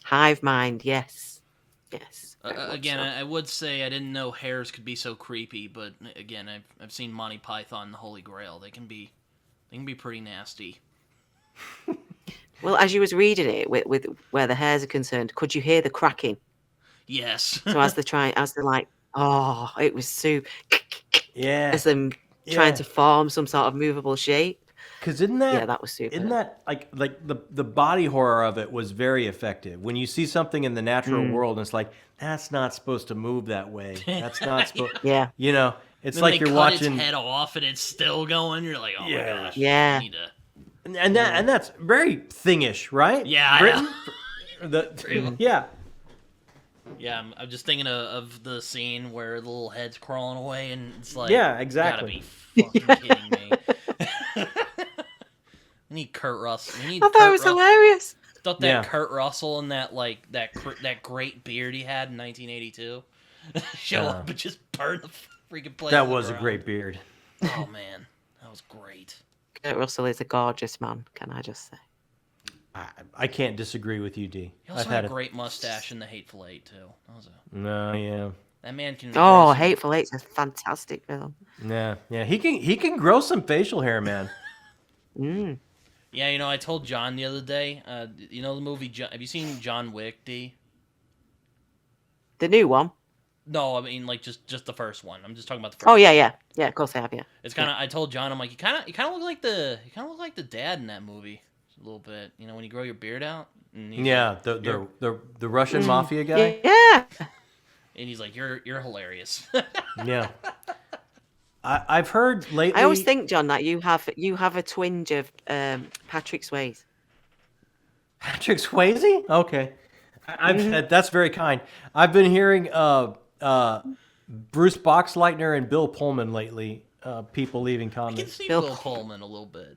Hive mind. Yes. Very much again, so. I would say I didn't know hairs could be so creepy, but again, I've seen Monty Python and the Holy Grail. They can be pretty nasty. Well, as you was reading it with where the hairs are concerned, could you hear the cracking? Yes. So as they're like, oh, it was so Yeah. as them trying to form some sort of movable shape. Because isn't that was super. Isn't that like the body horror of it was very effective. When you see something in the natural world, and it's like that's not supposed to move that way. That's not supposed. Yeah. It's then like they you're cut watching. its head off and it's still going. You're like, oh my gosh. Yeah. I need to. And that's very thingish, right? Yeah, I Britain? know. Yeah. Yeah, I'm just thinking of the scene where the little head's crawling away, and it's like, Yeah, exactly. You gotta be fucking kidding me. We need Kurt Russell. We need I thought it was hilarious. Thought that Yeah. Kurt Russell and that great beard he had in 1982 show up and just burn the freaking place. That was a great beard. Oh man, that was great. Kurt Russell is a gorgeous man. Can I just say? I can't disagree with you, D. He also had a great mustache in The Hateful Eight too. No, yeah. That man can. Oh, Hateful Eight's a fantastic film. Yeah. He can grow some facial hair, man. Mm. Yeah, I told John the other day. The movie? Have you seen John Wick, D? The new one. No, I mean like just the first one. I'm just talking about the first. Oh yeah. Of course I have. Yeah. It's kind of. I told John, I'm like, you kind of look like the dad in that movie a little bit. When you grow your beard out. And Yeah, the Russian mafia guy. Yeah. And he's like, you're hilarious. Yeah. I've heard lately. I always think, John, that you have a twinge of Patrick Swayze. Patrick Swayze? Okay. That's very kind. I've been hearing Bruce Boxleitner and Bill Pullman lately. People leaving I can comments. see Bill Bill Pullman a little bit.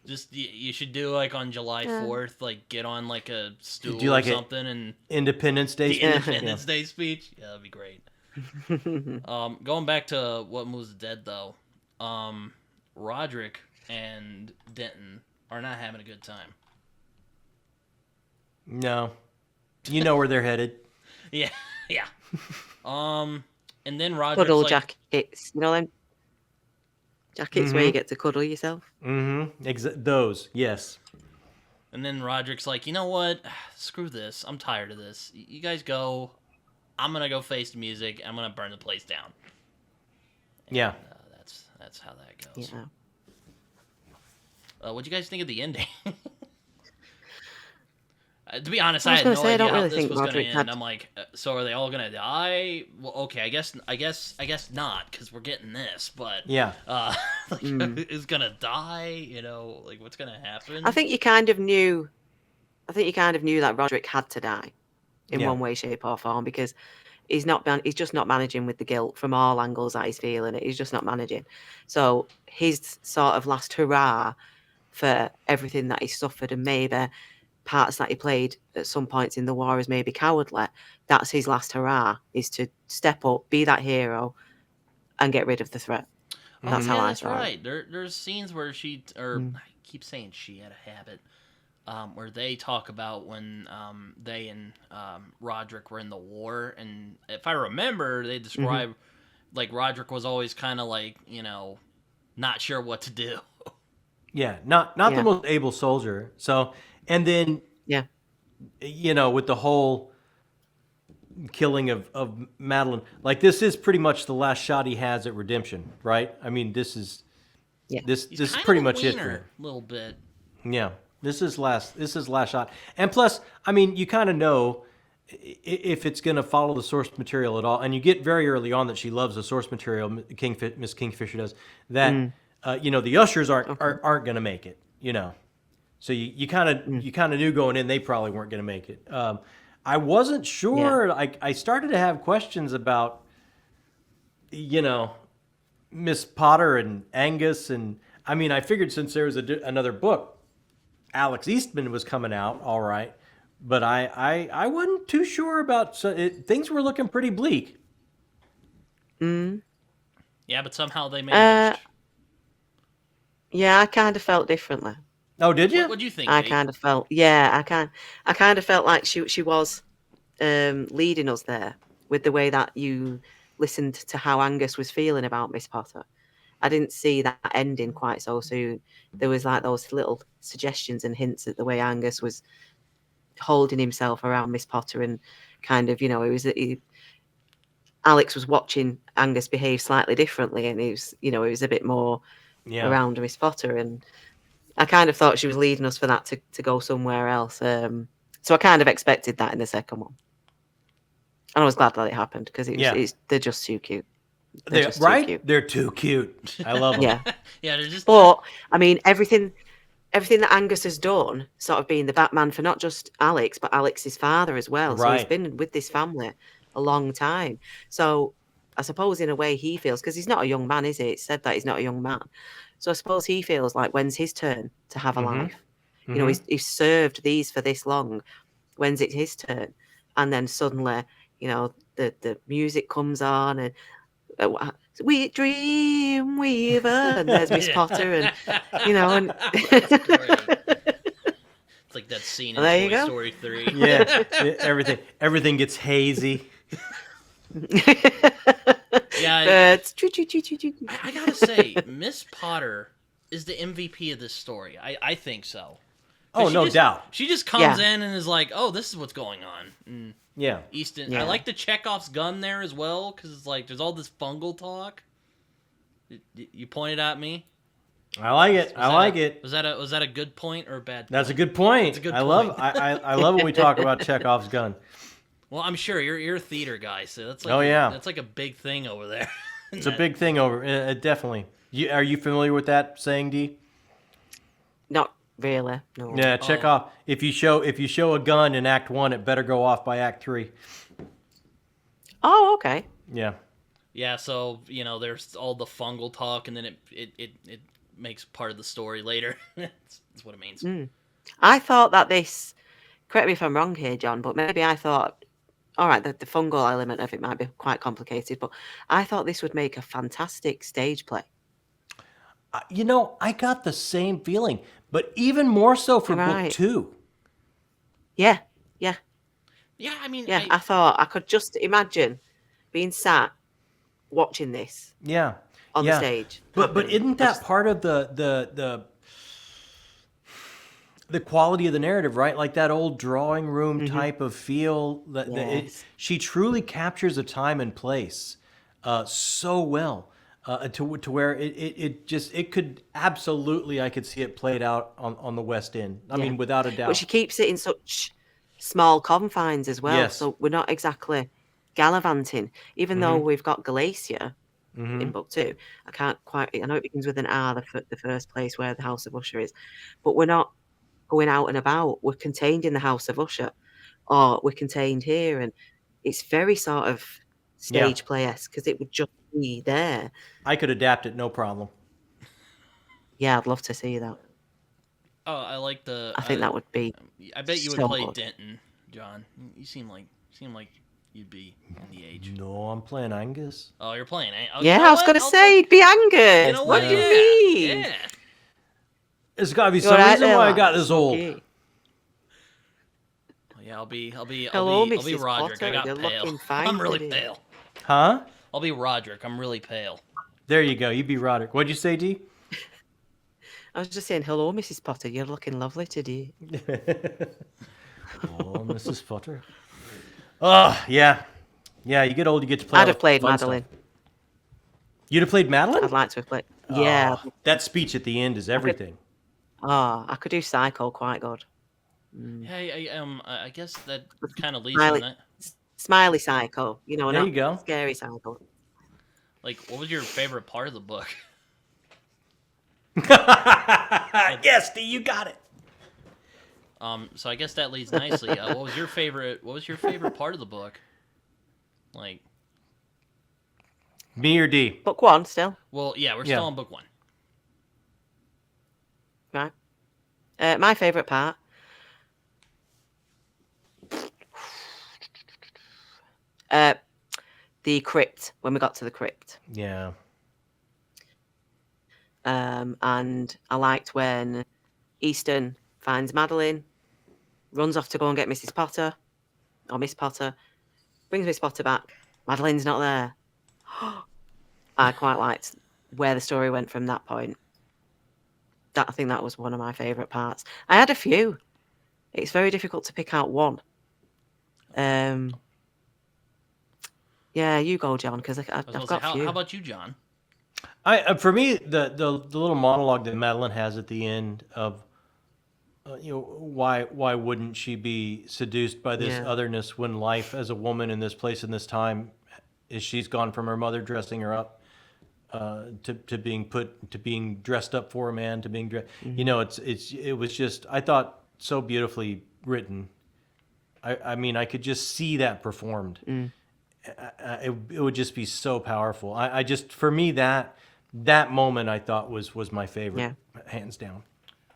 Just you should do like on July 4th, like get on like a stool Do like or something and Independence Day. the Independence Day speech. Yeah, that'd be great. Going back to What Moves the Dead though, Roderick and Denton are not having a good time. No. You know where they're headed. Yeah. And then Roderick's Cuddle like, jackets. You know them jackets where you get to cuddle yourself. Mm-hmm. Those, yes. and then Roderick's like, you know what? Screw this. I'm tired of this. You guys go. I'm gonna go face the music. I'm gonna burn the place down. Yeah. That's how that goes. Yeah. What'd you guys think of the ending? To be honest, I I was had gonna no say, I idea don't how really this think was going to Roderick end. had- I'm like, so are they all going to die? Well, okay, I guess not, because we're getting this. But Yeah. who's going to die? Like what's going to happen? I think you kind of knew that Roderick had to die in one way, shape, or form because he's just not managing with the guilt from all angles that he's feeling it. He's just not managing. So his sort of last hurrah for everything that he suffered and maybe parts that he played at some points in the war as maybe cowardly, that's his last hurrah, is to step up, be that hero, and get rid of the threat. That's how I that's saw it. right. There's scenes where I keep saying she had a habit, where they talk about when they and Roderick were in the war, and if I remember, they describe like Roderick was always kind of like not sure what to do. Yeah. Not the most able soldier. So, and then Yeah. with the whole killing of Madeline. Like, this is pretty much the last shot he has at redemption, right? I mean, this is Yeah. this He's this is kind pretty of a much it for wiener, him. a little bit. Yeah, this is last shot. And plus, I mean, you kind of know if it's going to follow the source material at all, and you get very early on that she loves the source material. Miss Kingfisher does that. Mm. The ushers aren't Okay. going to make it. So you kind of knew going in they probably weren't going to make it. I wasn't sure. I started to have questions about Miss Potter and Angus, and I mean, I figured since there was another book, Alex Eastman was coming out, all right, but I wasn't too sure about. Things were looking pretty bleak. Mm. Yeah, but somehow they Uh, managed. yeah, I kind of felt differently. Oh, did you? What do you think, I Dee? kind of felt, I kind of felt like she was leading us there with the way that you listened to how Angus was feeling about Miss Potter. I didn't see that ending quite so soon. There was like those little suggestions and hints at the way Angus was holding himself around Miss Potter, and kind of, Alex was watching Angus behave slightly differently, and he was a bit more Yeah. around Miss Potter, and I kind of thought she was leading us for that to go somewhere else. So I kind of expected that in the second one. And I was glad that it happened because Yeah. they're just too cute. They're Just too right. cute. They're too cute. I love them. Yeah. Yeah, they're just. But I mean, everything that Angus has done, sort of being the Batman for not just Alex, but Alex's father as well. So he's Right. been with this family a long time. So I suppose in a way he feels, because he's not a young man, is he? It's said that he's not a young man. So I suppose he feels like, when's his turn to have a life? He's served these for this long. When's it his turn? And then suddenly, the music comes on, and Sweet Dream Weaver, and there's Miss Yeah. Potter, and and That's great. It's like that scene in There you Toy go. Story 3. Yeah. Everything gets hazy. Yeah, Birds. Choo, choo, choo, choo, choo. I gotta say, Miss Potter is the MVP of this story. I think so. 'Cause Oh, she no just- doubt. She just comes Yeah. in and is like, "Oh, this is what's going on." And Yeah. Easton, I Yeah. like the Chekhov's gun there as well, because it's like there's all this fungal talk. You pointed at me. I like it. I like it. Was that a good point or a bad? That's a point? good point. That's a good I love. point. I love when we talk about Chekhov's gun. Well, I'm sure you're a theater guy, so that's like Oh, yeah. that's like a big thing over there. It's a big thing over. Definitely. Are you familiar with that saying, D? Not really. No. Yeah, Chekhov. If you show a gun in Act 1, it better go off by Act 3. Oh, okay. Yeah. Yeah, so there's all the fungal talk, and then it makes part of the story later. That's what it means. I thought that this. Correct me if I'm wrong here, John, but maybe I thought, all right, the fungal element of it might be quite complicated, but I thought this would make a fantastic stage play. I got the same feeling, but even more so for book Right. 2. Yeah, yeah, Yeah, I mean, yeah. I thought I could just imagine being sat watching this Yeah. on the stage. But happen. isn't that part of the quality of the narrative, right? Like that old drawing room type of feel. Yes. She truly captures a time and place so well, to where it could absolutely, I could see it played out on the West End. I mean, without a doubt. But she keeps it in such small confines as well. Yes. So we're not exactly gallivanting, even though we've got Galacia in book 2. I know it begins with an R, the first place where the House of Usher is, but we're not going out and about. We're contained in the House of Usher, or we're contained here, and it's very sort of stage play-esque because it would just be there. I could adapt it, no problem. Yeah, I'd love to see that. oh, I like the. I think that would be. I bet you would so play good. Denton, John. You seem like you'd be in the age. No, I'm playing Angus. Oh, you're playing. Oh, Yeah, you know I was what? going to I'll say, take- it'd be Angus. You know What what? do you Yeah, mean? yeah. There's got to be You're some right reason there, why I lad. got this old. Okay. Yeah, I'll be Hello, Mrs. Mrs. Roderick. Potter, I got you're pale. looking fine I'm really today. pale. Huh? I'll be Roderick. I'm really pale. There you go. You be Roderick. What'd you say, D? I was just saying, hello, Mrs. Potter. You're looking lovely today. Oh, Mrs. Futter. Oh, yeah. Yeah, you get old, you get to play all I'd the have played fun Madeline. stuff. You'd have played Madeline? I'd like to have played. Yeah. Oh, that speech at the end is I could, everything. I could do Psycho quite good. Hey, I guess that kind of leads to Smiley, that. smiley Psycho. You know, There not you go. scary Psycho. Like, what was your favorite part of the book? Yes, D, you got it. So I guess that leads nicely. What was your favorite? What was your favorite part of the book? Like, Me or D? Book 1 still, well, yeah, we're Yeah. still on book 1. right? My favourite part. The crypt, when we got to the crypt. Yeah. And I liked when Easton finds Madeline, runs off to go and get Mrs. Potter, or Miss Potter, brings Miss Potter back. Madeline's not there. I quite liked where the story went from that point. I think that was one of my favourite parts. I had a few. It's very difficult to pick out one. Yeah, you go, John, because I've I was gonna got say, a few. how about you, John? For me, the little monologue that Madeline has at the end of, why wouldn't she be seduced by this Yeah. otherness when life as a woman in this place in this time is she's gone from her mother dressing her up to being dressed up for a man to being dressed. It was just, I thought, so beautifully written. I mean, I could just see that performed. It would just be so powerful. I just, for me, that moment I thought was my favorite, hands down.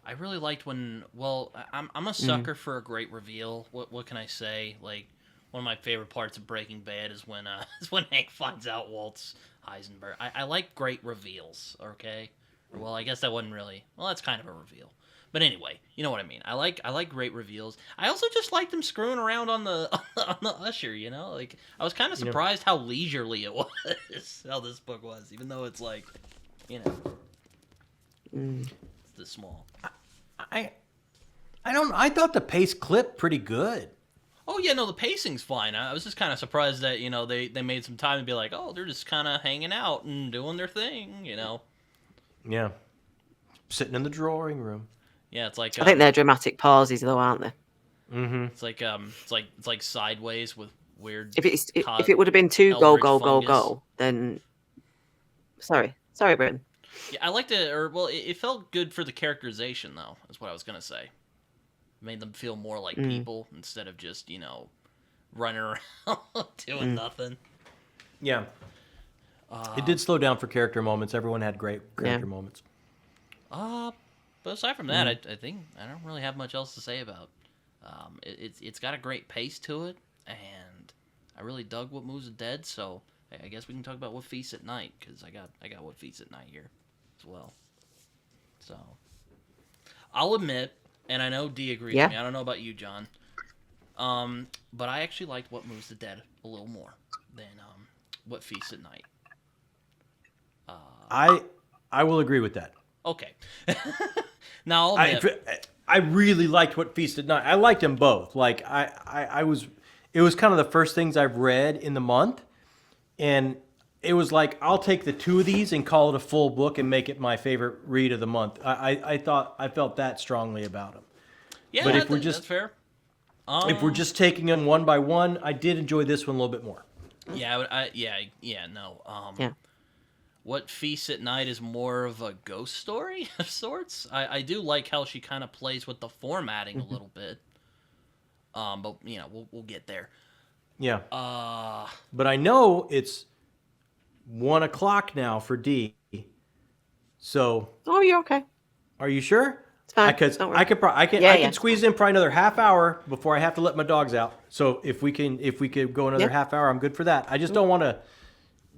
I really liked when. Well, I'm a sucker for a great reveal. What can I say? Like, one of my favorite parts of Breaking Bad is when Hank finds out Walt's Heisenberg. I like great reveals. Okay, well, I guess that wasn't really. Well, that's kind of a reveal. But anyway, you know what I mean. I like great reveals. I also just like them screwing around on the on the Usher. You know, like I was kind of surprised how leisurely it was. How this book was, even though it's like, it's this small. I thought the pace clipped pretty good. Oh yeah, no, the pacing's fine. I was just kind of surprised that they made some time to be like, oh, they're just kind of hanging out and doing their thing. Yeah, sitting in the drawing room. Yeah, it's like I think they're dramatic pauses, though, aren't they? Mm-hmm. it's like Sideways with weird. If it would have been two go Eldritch go go fungus. go, then sorry, Britain. Yeah, I liked it. Or well, it felt good for the characterization, though. Is what I was gonna say. Made them feel more like people instead of just running around doing nothing. Yeah, it did slow down for character moments. Everyone had great character moments. But aside from that, I think I don't really have much else to say about. It's got a great pace to it, and I really dug What Moves the Dead. So I guess we can talk about What Feasts at Night, because I got What Feasts at Night here as well. So I'll admit, and I know D agrees with me. I don't know about you, John. But I actually liked What Moves the Dead a little more than What Feasts at Night. I will agree with that. Okay. Now, I'll admit, I really liked What Feast at Night. I liked them both. Like it was kind of the first things I've read in the month, and it was like I'll take the two of these and call it a full book and make it my favorite read of the month. I felt that strongly about them. yeah, but if we're that's fair. If we're just taking them one by one, I did enjoy this one a little bit more. Yeah, no. Yeah. What Feasts at Night is more of a ghost story of sorts. I do like how she kind of plays with the formatting a little bit. But we'll get there. Yeah. But I know it's 1:00 now for D. So. Oh, you're okay. Are you sure? It's fine. Because Don't worry. I can squeeze in probably another half hour before I have to let my dogs out. So if we could go another half hour, I'm good for that. I just don't want to.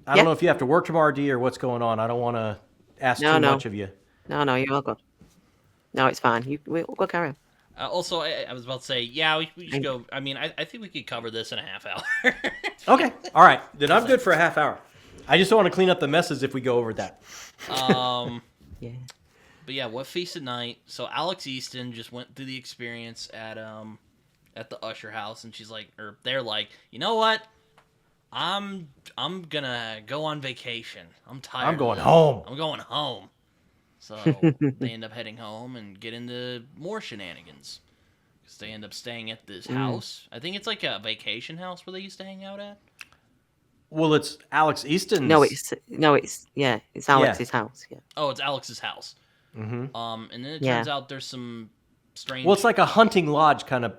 I don't know if you have to work tomorrow, D, or what's going on. I don't want to ask too much of you. No, you're all good. No, it's fine. We'll go carry on. Also, I was about to say, we should go. I mean, I think we could cover this in a half hour. Okay. All right. Then I'm good for a half hour. I just don't want to clean up the messes if we go over that. Yeah. But yeah, What Feast at Night. So Alex Easton just went through the experience at at the Usher house, and she's like, or they're like, you know what? I'm gonna go on vacation. I'm tired. I'm going of this. home. I'm going home. So they end up heading home and get into more shenanigans. Because they end up staying at this house. I think it's like a vacation house where they used to hang out at. Well, it's Alex Easton's. It's Alex's house. Yeah. Oh, it's Alex's house. Mm-hmm. And then it turns out there's some strange. Well, it's like a hunting lodge kind of,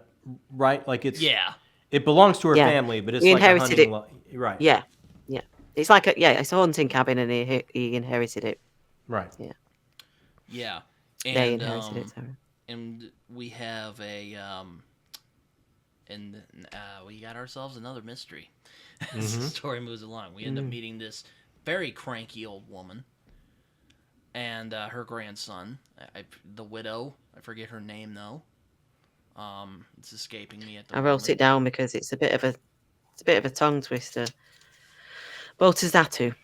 right? Like it's yeah. It belongs to her family, but it's he like a inherited hunting it. lodge, right? Yeah. It's like it's a hunting cabin, and he inherited it. Right. Yeah. Yeah. They And inherited it. Sorry. and we have we got ourselves another mystery. As the story moves along, we end up meeting this very cranky old woman and her grandson, the widow. I forget her name though. It's escaping me at the I moment. wrote it down because it's a bit of a tongue twister. Boltazatu.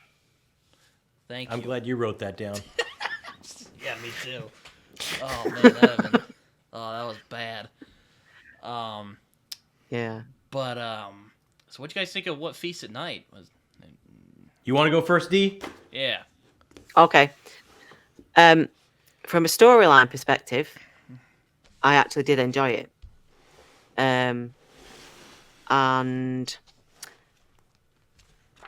Thank you. I'm glad you wrote that down. Yeah, me too. Oh man, that was bad. Yeah. But so what you guys think of What Feast at Night? You want to go first, D? Yeah. Okay. From a storyline perspective, I actually did enjoy it. And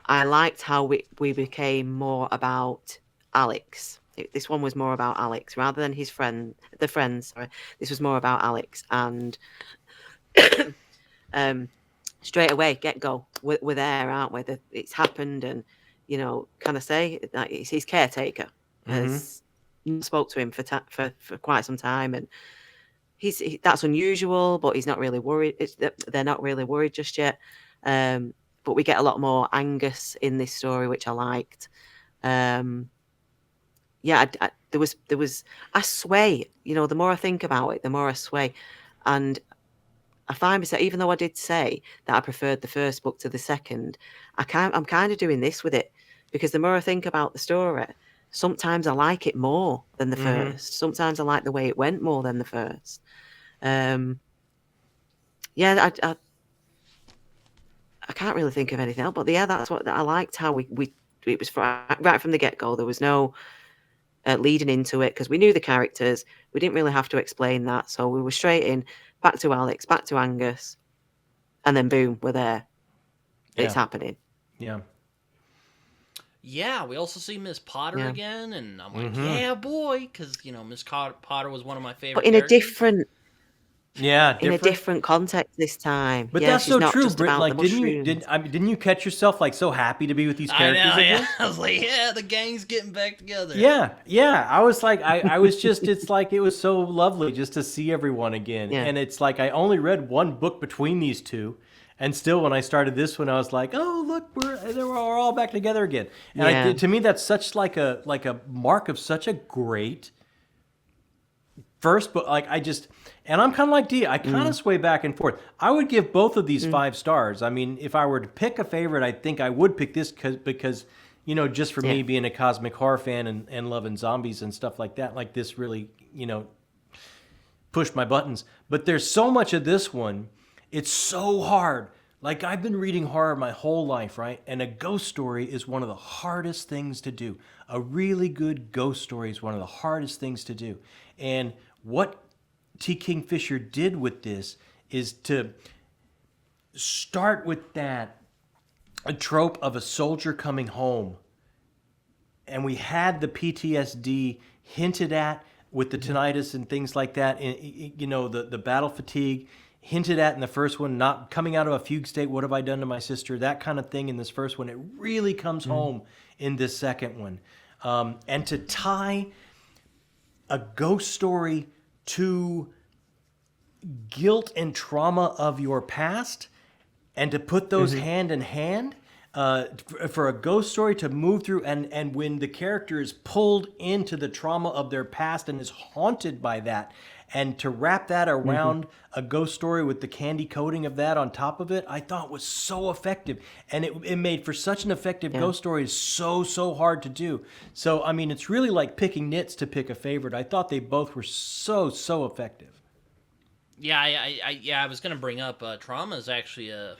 I liked how we became more about Alex. This one was more about Alex rather than his friends. Sorry, this was more about Alex, and straight away, get go, we're there, aren't we? It's happened, and can I say that it's his caretaker has spoke to him for quite some time, and that's unusual, but he's not really worried. They're not really worried just yet. But we get a lot more Angus in this story, which I liked. There was I sway. The more I think about it, the more I sway, and I find myself, even though I did say that I preferred the first book to the second, I'm kind of doing this with it, because the more I think about the story, sometimes I like it more than the first. Sometimes I like the way it went more than the first. I can't really think of anything else, but that's what I liked. How it was right from the get go. There was no leading into it because we knew the characters. We didn't really have to explain that, so we were straight in, back to Alex, back to Angus, and then boom, we're there. It's happening. Yeah. Yeah, we also see Miss Potter again, and I'm like, yeah, boy, because Miss Potter was one of my favorite. But in a different. Yeah, in a different context this time. But yeah, that's she's so not true, just Britt. about Like, the didn't you catch yourself like so happy to be with these characters I know, again? yeah. I was like, yeah, the gang's getting back together. Yeah. I was like, I was just, it's like it was so lovely just to see everyone again. Yeah. And it's like I only read one book between these two, and still when I started this one, I was like, oh look, we're all back together again. And to me, that's such like a mark of such a great first book. Like and I'm kind of like D. I kind of sway back and forth. I would give both of these 5 stars. I mean, if I were to pick a favorite, I think I would pick this because just for me being a cosmic horror fan and loving zombies and stuff like that, like this really, pushed my buttons. But there's so much of this one. It's so hard. Like, I've been reading horror my whole life, right? And a ghost story is one of the hardest things to do. A really good ghost story is one of the hardest things to do. And what T. Kingfisher did with this is to start with a trope of a soldier coming home. And we had the PTSD hinted at with the tinnitus and things like that. The battle fatigue hinted at in the first one, not coming out of a fugue state. What have I done to my sister? That kind of thing in this first one. It really comes home in this second one. And to tie a ghost story to guilt and trauma of your past, and to put those hand in hand, for a ghost story to move through, and when the character is pulled into the trauma of their past and is haunted by that, and to wrap that around a ghost story with the candy coating of that on top of it, I thought was so effective. And it made for such an effective ghost story is so hard to do. So, I mean, it's really like picking nits to pick a favorite. I thought they both were so effective. Yeah, I was gonna bring up trauma is actually a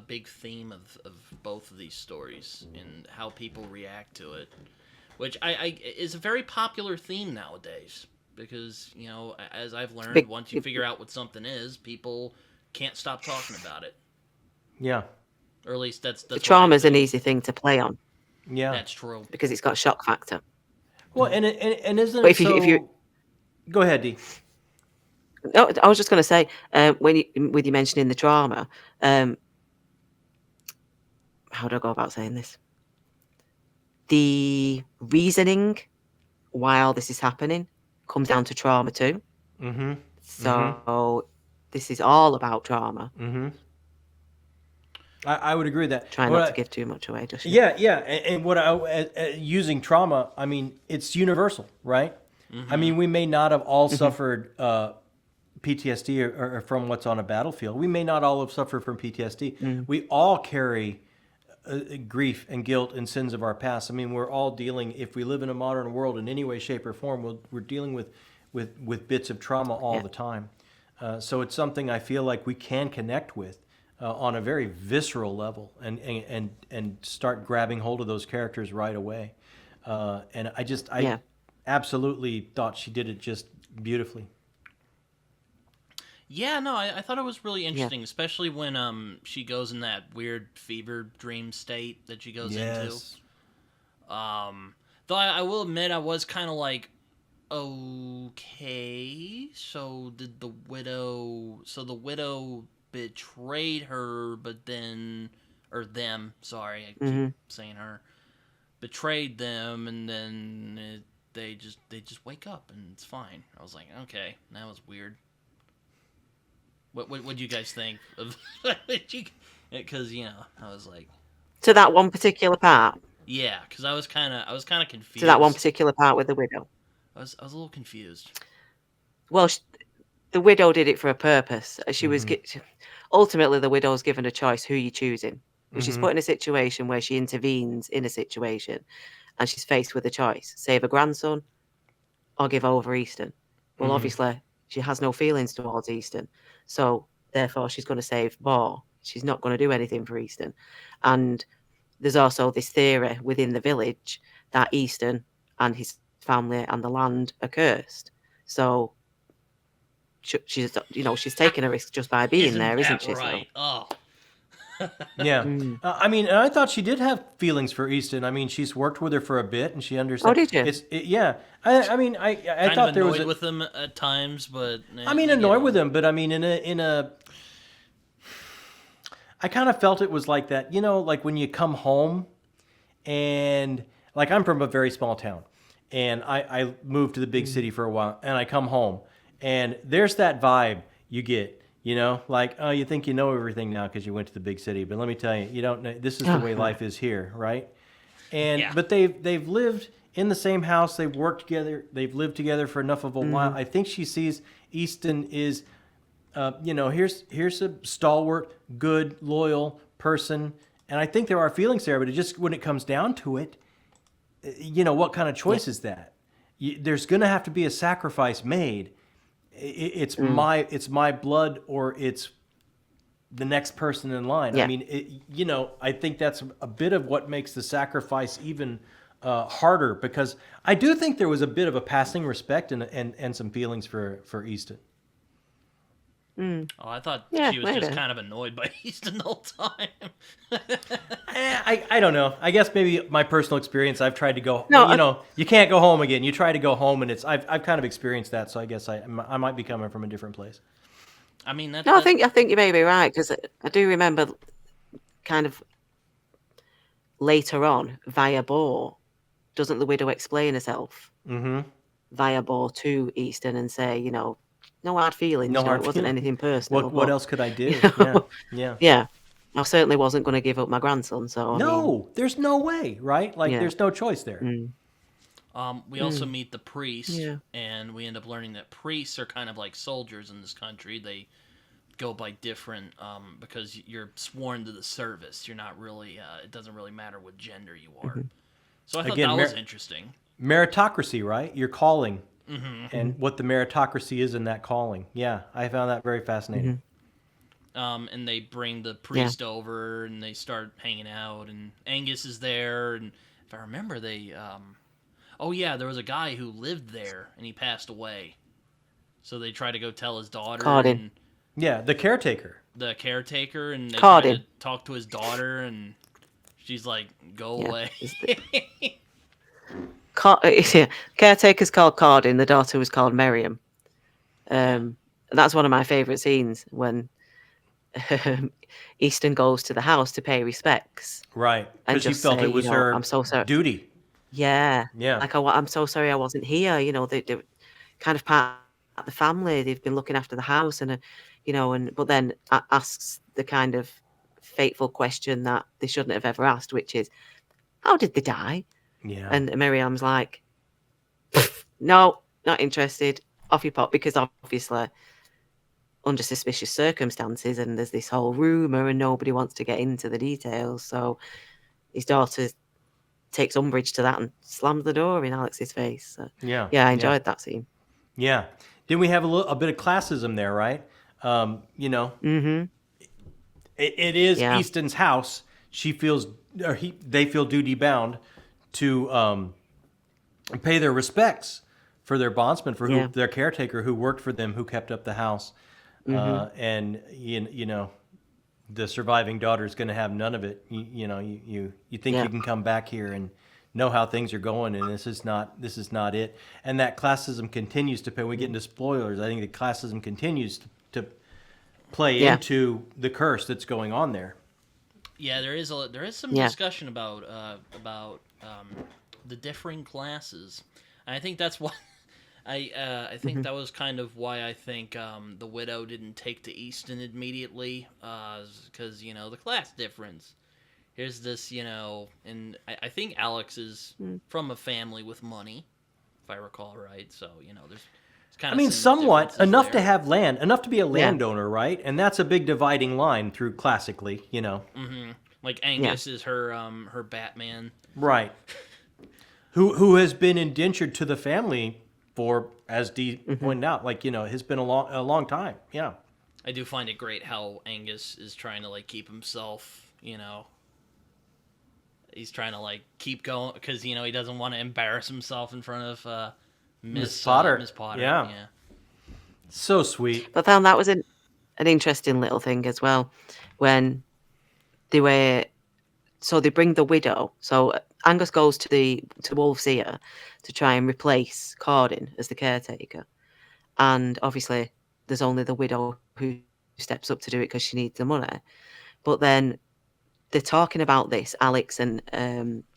big theme of both of these stories and how people react to it, which I is a very popular theme nowadays because as I've learned, Big, once you figure out what something is, people can't stop talking about it, Yeah. or at least that's what I trauma is an think. easy thing to play on Yeah. That's true. because it's got shock factor. Well, and isn't But it if you so? Go ahead, D. no, I was just going to say, when with you mentioning the trauma, how do I go about saying this? The reasoning why all this is happening comes down to trauma too. Mm-hmm. Mm-hmm. So this is all about trauma. Mm-hmm. I would agree with that. Try What not to I, give too much away, just yet. yeah, yeah, and what using trauma, I mean, it's universal, right? I mean, we may not have all suffered PTSD or from what's on a battlefield. We may not all have suffered from PTSD. Mm. We all carry grief and guilt and sins of our past. I mean, we're all dealing. If we live in a modern world in any way, shape, or form, we're dealing with bits of trauma all Yeah. the time. So it's something I feel like we can connect with on a very visceral level and start grabbing hold of those characters right away. And I Yeah. absolutely thought she did it just beautifully. Yeah, no, I thought it was really Yeah. interesting, especially when she goes in that weird fever dream state that she goes into. Though I will admit I was kind of like, okay, so did the widow? So the widow betrayed her, but then, or them. Sorry, I keep hmm saying her. Betrayed them, and then they just wake up and it's fine. I was like, okay, that was weird. What do you guys think of? Because I was like, To that one particular part. yeah, because I was kind of To confused. that one particular part with the widow. I was a little confused. Well, the widow did it for a purpose. She was Mm-hmm. ultimately the widow's given a choice who you're choosing. If she's Mm-hmm. put in a situation where she intervenes in a situation, and she's faced with a choice: save a grandson or give over Easton. Well, Mm-hmm. obviously, she has no feelings towards Easton, so therefore she's going to save Boar. She's not going to do anything for Easton. And there's also this theory within the village that Easton and his family and the land are cursed. So she's she's taking a risk just by being Isn't there, isn't that she? So right? Oh, Yeah. mm. I mean, and I thought she did have feelings for Easton. I mean, she's worked with her for a bit, and she Oh, understands. did you? Yeah. I mean, I kind of thought there was. annoyed with him at times, but I mean, you get annoyed with him. him, but I mean, in a. I kind of felt it was like that. Like when you come home, and like I'm from a very small town, and I moved to the big Mm. city for a while, and I come home, and there's that vibe you get. Like, oh, you think you know everything now because you went to the big city, but let me tell you, you don't know. This is the Oh, way right. life is here, right? Yeah. But they've lived in the same house. They've worked together. They've lived together for enough of a while. Mm. I think she sees Easton is, here's a stalwart, good, loyal person, and I think there are feelings there. But it just when it comes down to it, what kind of Yeah. choice is that? There's going to have to be a sacrifice made. It's Mm. my blood or it's the next person in line. I Yeah. mean, I think that's a bit of what makes the sacrifice even harder because I do think there was a bit of a passing respect and some feelings for Easton. Mm. Oh, I thought Yeah, she was just maybe. kind of annoyed by Easton the whole time. I don't know. I guess maybe my personal experience. I've tried to go. No, I, You can't go home again. You try to go home, and I've kind of experienced that. So I guess I might be coming from a different place. I mean no, that I think you may be right because I do remember kind of later on via Boar, doesn't the widow explain herself Mm-hmm. via Boar to Easton and say, no hard feelings, No hard it wasn't feeling. anything personal, What but else could I you do? Yeah, know, yeah. yeah, I certainly wasn't going to give up my grandson. So I mean, No, there's no way, right? Like yeah, there's no choice there. mm, we also mm, meet the priest, yeah, and we end up learning that priests are kind of like soldiers in this country. They go by different because you're sworn to the service. You're not really. It doesn't really matter what gender you are. mhm, So I thought Again, that was interesting. meritocracy, right? Your calling. and what the meritocracy is in that calling. Yeah, I found that very fascinating. And they bring the Yeah. priest over, and they start hanging out, and Angus is there, and if I remember, they oh yeah, there was a guy who lived there, and he passed away. So they try to go tell his daughter Cardin. and Yeah, the caretaker. the caretaker, and they try to Cardin. talk to his daughter, and she's like, "Go Yeah. away." Yeah. Caretaker's called Cardin. The daughter was called Miriam. That's one of my favourite scenes when Easton goes to the house to pay respects Right, and because she just felt say, it was I'm her so sorry. duty. Yeah. Yeah. Like, I'm so sorry I wasn't here. They kind of part of the family. They've been looking after the house but then asks the kind of fateful question that they shouldn't have ever asked, which is, how did they die? Yeah. And Miriam's like, no, not interested. Off you pop, because obviously under suspicious circumstances, and there's this whole rumour and nobody wants to get into the details. So his daughter takes umbrage to that and slams the door in Alex's face. So, Yeah. yeah, I enjoyed that scene. Yeah. Didn't we have a bit of classism there, right? Mm-hmm. It is Yeah. Easton's house. They feel duty bound to pay their respects for their bondsman, for their caretaker who worked for them, who kept up the house. And the surviving daughter is going to have none of it. You think you can come back here and know how things are going, and this is not it. And that classism continues to when we get into spoilers. I think the classism continues to play into the curse that's going on there. Yeah, there is some discussion about the differing classes. And I think that's why I think that was kind of why I think the widow didn't take to Easton immediately, because the class difference. Here's this, and I think Alex is from a family with money, if I recall right. So there's kind of somewhat enough there. to have land, enough to be a landowner, right? And that's a big dividing line through classically, Like Angus is her Batman, right? Who has been indentured to the family for, as Dee pointed out, has been a long time. Yeah, I do find it great how Angus is trying to keep himself, he's trying to keep going because he doesn't want to embarrass himself in front of Miss Potter. Miss Potter, yeah. So sweet. But I found that was an interesting little thing as well, when they bring the widow. So Angus goes to Wolf's Ear to try and replace Cardin as the caretaker, and obviously there's only the widow who steps up to do it because she needs the money. But then they're talking about this, Alex and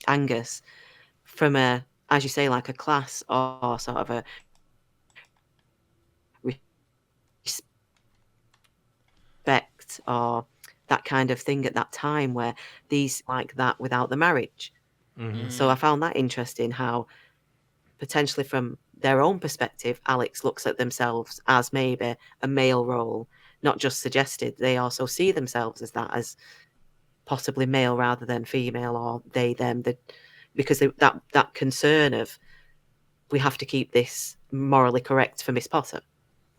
Angus, from as you say, like a class or sort of a respect or that kind of thing at that time, where these like that without the marriage. So I found that interesting, how potentially from their own perspective, Alex looks at themselves as maybe a male role, not just suggested. They also see themselves as that, as possibly male rather than female, or they, them, because that concern of, we have to keep this morally correct for Miss Potter.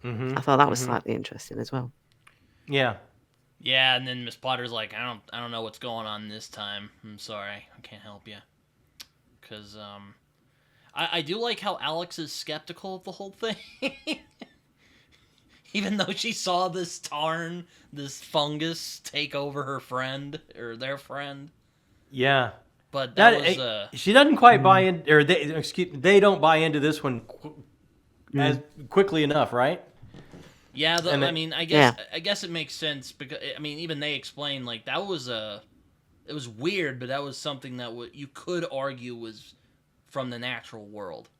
I thought that was slightly interesting as well. Yeah. Yeah, and then Miss Potter's like, I don't know what's going on this time. I'm sorry, I can't help you. Because I do like how Alex is skeptical of the whole thing. Even though she saw this fungus take over her friend, or their friend. Yeah. But that was... she doesn't quite buy in, or they don't buy into this one as quickly enough, right? Yeah, I guess it makes sense, because even they explain it was weird, but that was something that you could argue was from the natural world,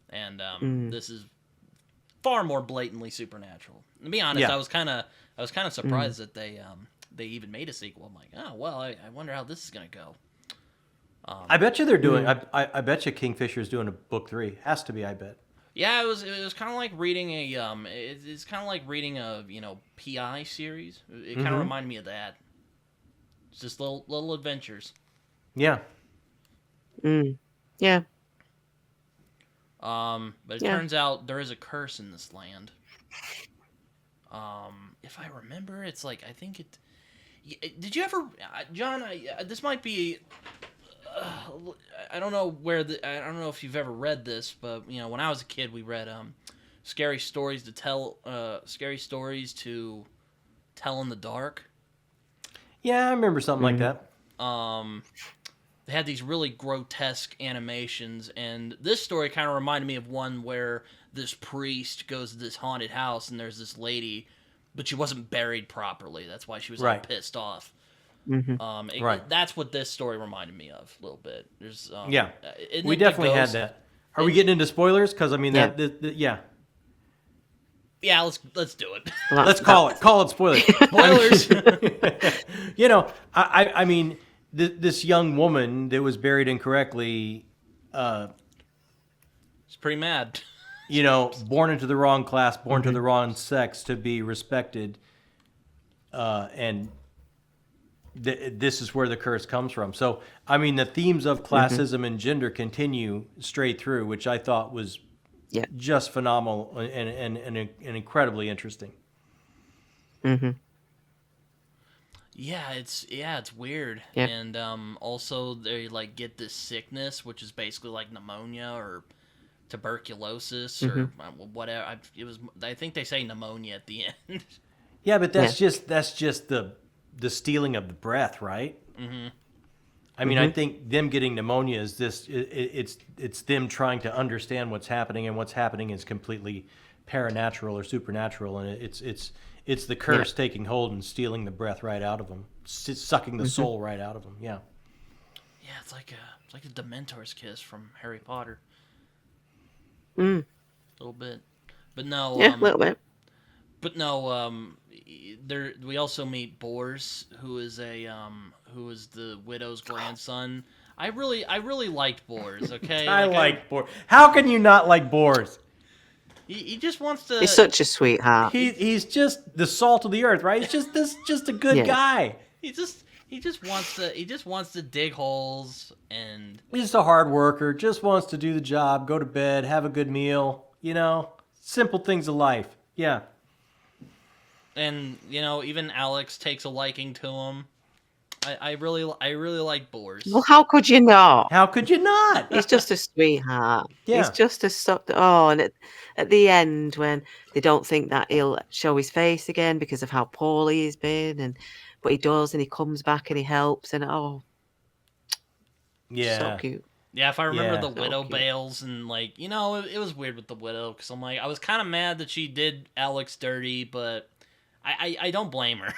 and this is far more blatantly supernatural. To be honest, I was kind of surprised that they even made a sequel. I'm like, oh well, I wonder how this is gonna go. I bet you they're doing. I bet you Kingfisher's doing a book 3. Has to be. I bet. Yeah, it was kind of like reading it's kind of like reading a PI series. It kind of reminded me of that. It's just little adventures. Yeah. Yeah. But it Yeah. turns out there is a curse in this land. If I remember, it's like I think it. Did you ever, John? This might be. I don't know I don't know if you've ever read this, but when I was a kid, we read scary stories to tell. Scary stories to tell in the dark. Yeah, I remember something like that. They had these really grotesque animations, and this story kind of reminded me of one where this priest goes to this haunted house, and there's this lady, but she wasn't buried properly. That's why she was all pissed off. Mm-hmm. That's what this story reminded me of a little bit. There's Yeah, isn't we it the definitely had ghost? that. Are we getting into spoilers? Because I mean, Yeah. yeah. Yeah, let's do it. Well, Let's call it spoilers. Spoilers. I mean, this young woman that was buried incorrectly, It's pretty mad. born into the wrong class, born to the wrong sex to be respected, and this is where the curse comes from. So, I mean, the themes of classism and gender continue straight through, which I thought was just phenomenal and incredibly interesting. Mm-hmm. Yeah, it's weird. Yeah. And also they like get this sickness, which is basically like pneumonia or tuberculosis or whatever. I think they say pneumonia at the end. Yeah, but that's just the stealing of the breath, right? Mm-hmm. I mean, I think them getting pneumonia is this. It's them trying to understand what's happening, and what's happening is completely paranatural or supernatural, and it's the curse taking hold and stealing the breath right out of them, sucking the soul right out of them. Yeah. Yeah, it's like a Dementor's kiss from Harry Potter. Mm. A little bit, but no. Yeah, a little bit. But no. There we also meet Bors, who is the widow's grandson. I really liked Bors. Okay, I like Bors. How can you not like Bors? He just wants to. He's such a sweetheart. He's just the salt of the earth, right? He's just a good guy. He just wants to dig holes, and He's just a hard worker. Just wants to do the job, go to bed, have a good meal. Simple things of life. Yeah. And even Alex takes a liking to him. I really like Bors. Well, how could you not? How could you not? He's just a sweetheart. Yeah. He's just a and at the end when they don't think that he'll show his face again because of how poorly he's been, but he does, and he comes back and he helps, and Yeah. so cute. Yeah, if I remember Yeah. the widow cute. bails and it was weird with the widow because I'm like I was kind of mad that she did Alex dirty, but I don't blame her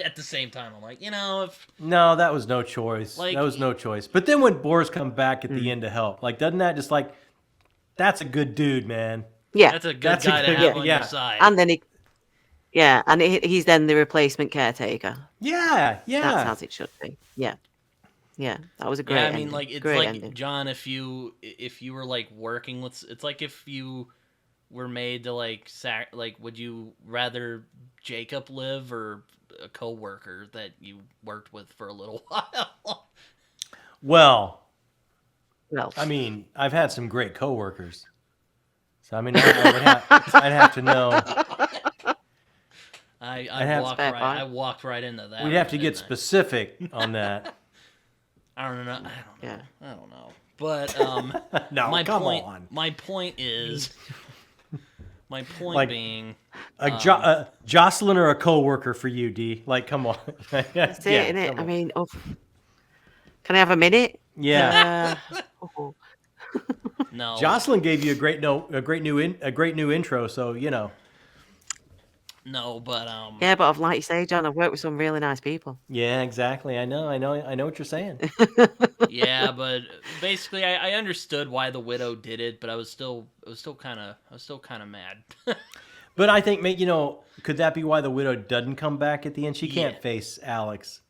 at the same time. I'm like, if No, that was no choice. Like- That was no choice. But then when Boris comes back at the end to help, doesn't that just that's a good dude, man. Yeah, that's a good That's a guy to good- have on yeah. your side. and then he's then the replacement caretaker. Yeah, yeah. That's as it should be. Yeah, that was a great. Yeah, I mean, ending. like it's great like ending. John, if you were like working with, it's like if you were made to would you rather Jacob live or a coworker that you worked with for a little while? Well, Well, I mean, I've had some great coworkers. So I mean, I'd have to know. I walked right into that. We'd have to get didn't I? specific on that. I don't know. Yeah. I don't know. But No, my come point. on. My point is. My point Like- being. Jocelyn or a coworker for you, D? Come on. that's it, innit? I mean, can I have a minute? Yeah. Oh. No. Jocelyn gave you a great new intro, so No, but Yeah, but like you say, John, I've worked with some really nice people. Yeah, exactly. I know what you're saying. yeah, but basically, I understood why the widow did it, but I was still kind of mad. But I think, could that be why the widow doesn't come back at the end? She can't Yeah. face Alex.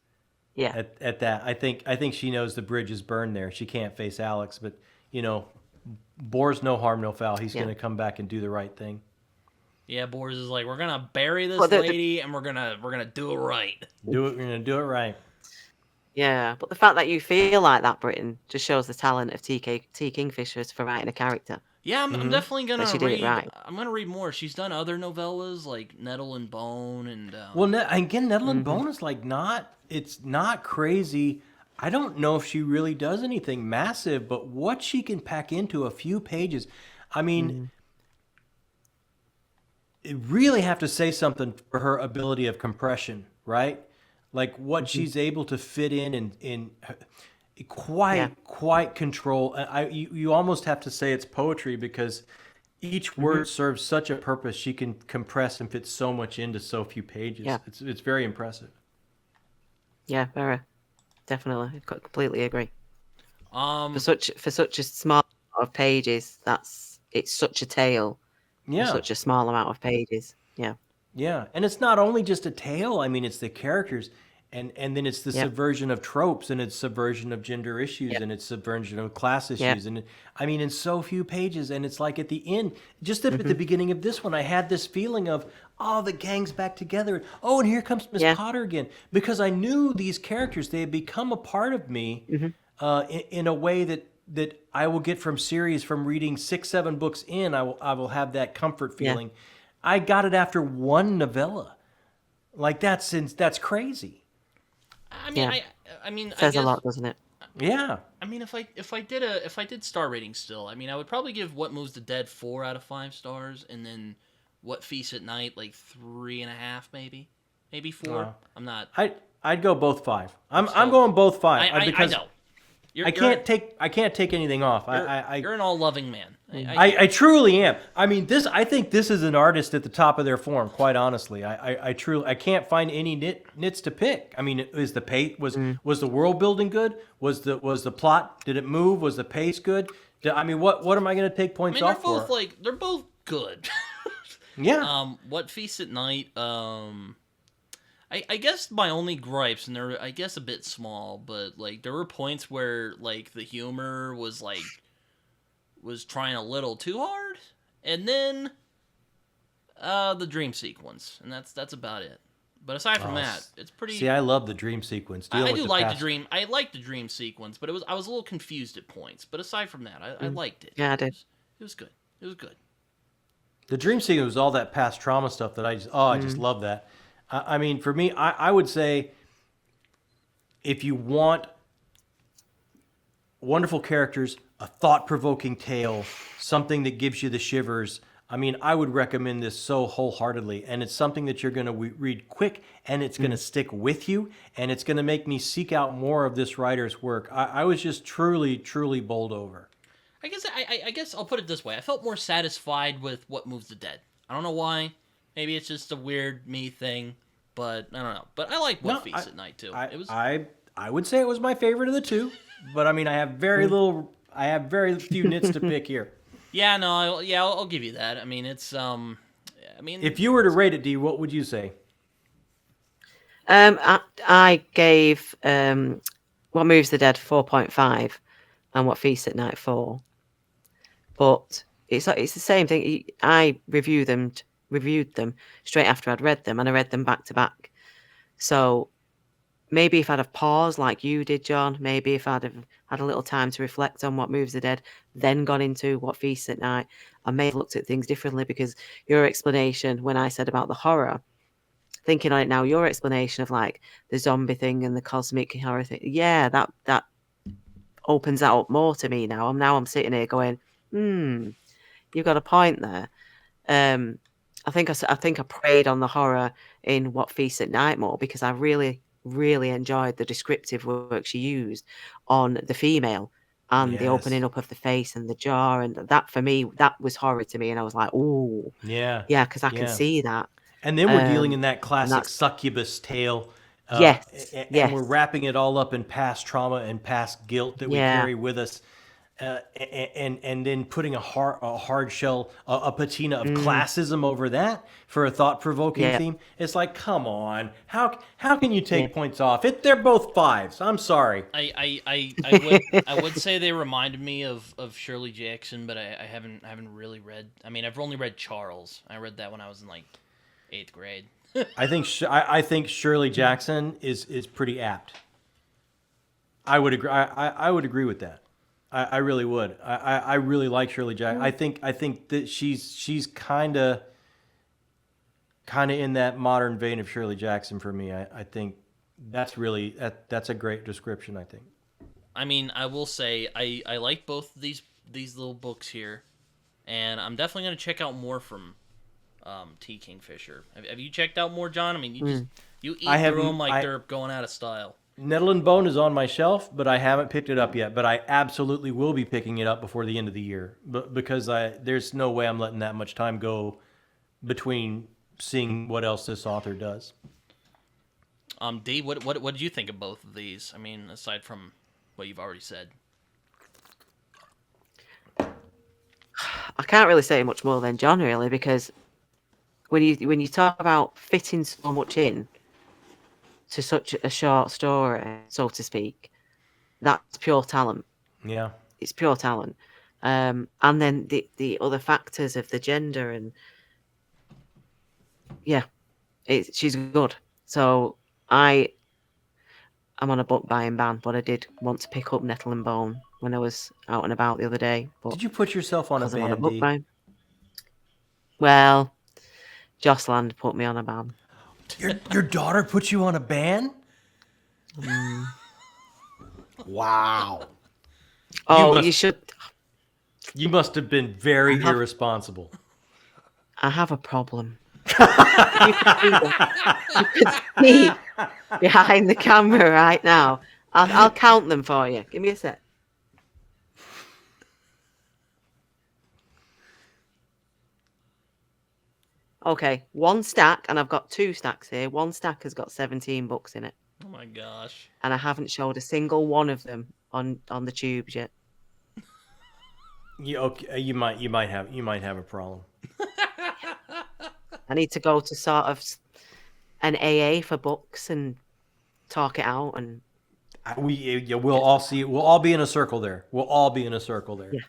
Yeah. At that, I think she knows the bridge is burned there. She can't face Alex, but Boar's no harm, no foul. He's going to come back and do the right thing. Yeah, Boris is like, we're gonna bury this Well, lady, and we're gonna do it right. We're going to do it right. Yeah, but the fact that you feel like that, Britain, just shows the talent of T. Kingfisher for writing a character. Yeah, I'm definitely But gonna she did it read. right. I'm gonna read more. She's done other novellas like Nettle and Bone and Well, again, Nettle and Hmm. Bone is like it's not crazy. I don't know if she really does anything massive, but what she can pack into a few pages, I mean, Hmm. you really have to say something for her ability of compression, right? Like what Hmm. she's able to fit in Yeah. quite control. You almost have to say it's poetry because each Hmm. word serves such a purpose. She can compress and fit so much into so few Yeah. pages. It's very impressive. Yeah. Very. Definitely. Completely agree. um. For such a small amount of pages, it's such a tale for Yeah. such a small amount of pages. Yeah. Yeah, and it's not only just a tale. I mean, it's the characters, and then it's the Yep. subversion of tropes, and it's subversion of gender issues, Yep. and it's subversion of class Yep. issues, and I mean, in so few pages, and it's like at the end, just up at the Hmm. beginning of this one, I had this feeling of, oh, the gang's back together. Oh, and here comes Miss Yeah. Potter again, because I knew these characters; they had become a part of me, Hmm. in a way that I will get from series from reading 6, 7 books in. I will have that comfort Yeah. feeling. I got it after one novella. Like that's crazy. I mean, Yeah. I mean, I Says a guess. lot, doesn't it? Yeah. I mean, if I did star rating still, I mean, I would probably give What Moves the Dead 4 out of 5 stars, and then What Feasts at Night like 3.5, maybe 4. Uh, I'm not. I'd go both five. I'm I'm still. going both five I because know. You're I you're can't take anything off. you're an all loving man. I I, get I it. truly am. I mean, I think this is an artist at the top of their form. Quite honestly, I truly I can't find any nits to pick. I mean, is the pace Mm. was the world building good? Was the plot? Did it move? Was the pace good? I mean, what am I going to take I points mean, off for? they're both good. Yeah. What Feasts at Night? I guess my only gripes, and they're I guess a bit small, but like there were points where like the humor was trying a little too hard, and then the dream sequence, and that's about it. But aside from Oh, that, it's see, pretty. I love the dream sequence. I Dealing with do the like the past. dream. I like the dream sequence, but I was a little confused at points. But aside from that, I Mm. liked it. Yeah, I did. It was good. It was good. The dream sequence was all that past trauma stuff that I just Mm. love that. I mean, for me, I would say if you want wonderful characters, a thought provoking tale, something that gives you the shivers. I mean, I would recommend this so wholeheartedly. And it's something that you're going to read quick and it's going to Mm. stick with you and it's going to make me seek out more of this writer's work. I was just truly, truly bowled over. I guess I'll put it this way. I felt more satisfied with What Moves the Dead. I don't know why. Maybe it's just a weird me thing, but I don't know. But I like What No, Feasts at Night too. I, It was. I, I would say it was my favorite of the two, but I mean, Mm. I have very few nits to pick here. Yeah, no, I'll give you that. I mean, it's I mean, If you were to rate it, D, what would you say? I gave What Moves the Dead 4.5 and What Feasts at Night 4. But it's the same thing. I reviewed them straight after I'd read them, and I read them back to back. So maybe if I'd have paused like you did, John, maybe if I'd have had a little time to reflect on What Moves the Dead, then gone into What Feasts at Night, I may have looked at things differently because your explanation when I said about the horror, thinking on it now, your explanation of like the zombie thing and the cosmic horror thing, yeah, that opens that up more to me now. I'm sitting here going, you've got a point there. Um, I think I preyed on the horror in What Feasts at Night more because I really, really enjoyed the descriptive work she used on the female and the Yes. opening up of the face and the jaw, and that for me that was horror to me, and I was like, oh, Yeah. yeah, because I can Yeah. see that. And then we're dealing Um, in that and classic that's succubus tale, yes, and we're yes, wrapping it all up in past trauma and past guilt that we yeah, carry with us, and then putting a hard shell, a patina of mm, classism over that for a thought provoking yeah, theme. It's like, come on, how can you yeah. take points off? They're both fives. I'm sorry. I would say they reminded me of Shirley Jackson, but I haven't really read. I mean, I've only read Charles. I read that when I was in like 8th grade. I think Shirley Jackson is pretty apt. I would agree. I would agree with that. I really would. I really like Shirley Jackson. I think that she's kind of in that modern vein of Shirley Jackson for me. I think that's a great description. I think. I mean, I will say I like both of these little books here, and I'm definitely gonna check out more from T. Kingfisher. Have you checked out more, John? I mean, you eat I through haven't- them like I- they're going out of style. Nettle and Bone is on my shelf, but I haven't picked it up yet. But I absolutely will be picking it up before the end of the year. But because there's no way I'm letting that much time go between seeing what else this author does. Dave, what did you think of both of these? I mean, aside from what you've already said. I can't really say much more than John, really, because when you talk about fitting so much in to such a short story, so to speak, that's pure talent. Yeah. It's pure talent. And then the other factors of the gender and yeah, she's good. So I'm on a book buying ban, but I did want to pick up Nettle and Bone when I was out and about the other day. But Did you put yourself on a because I'm on a ban, book D? ban. Well, Jocelyn put me on a ban. Your daughter put you on a ban? Wow. Oh, must- you should. You must have been very irresponsible. I have a problem. You could see behind the camera right now. I'll count them for you. Give me a sec. Okay, one stack, and I've got two stacks here. One stack has got 17 books in it, Oh my gosh. and I haven't showed a single one of them on the tubes yet. You might have a problem. I need to go to sort of an AA for books and talk it out. And We'll all see. We'll all be in a circle there. We'll all be in a circle there. Yeah.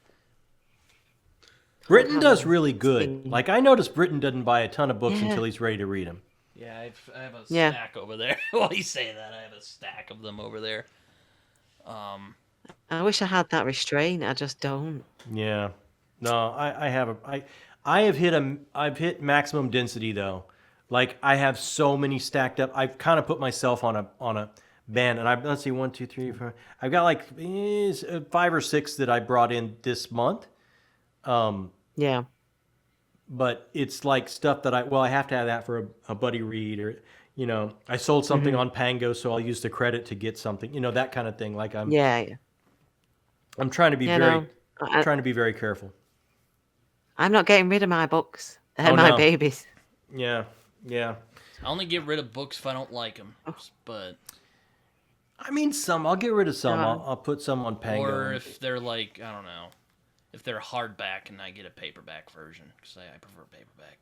Britain does really good. Sing. Like I noticed, Britain doesn't buy a ton of books Yeah. until he's ready to read them. Yeah, I have a Yeah. stack over there. While you say that, I have a stack of them over there. I wish I had that restraint. I just don't. Yeah. No, I've hit maximum density though. Like I have so many stacked up. I've kind of put myself on a band, and let's see, 1, 2, 3, 4. I've got like 5 or 6 that I brought in this month. Yeah. But it's like stuff that I have to have that for a buddy read, or I sold something on Pango, so I'll use the credit to get something, that kind of thing. Like Yeah. I'm trying to be trying to be very careful. I'm not getting rid of my books. They're Oh, my no. babies. Yeah. I only get rid of books if I don't like them. But I mean, I'll get rid of some. No. I'll put some on Pango. or if they're like, I don't know, if they're hardback and I get a paperback version, because I prefer paperback.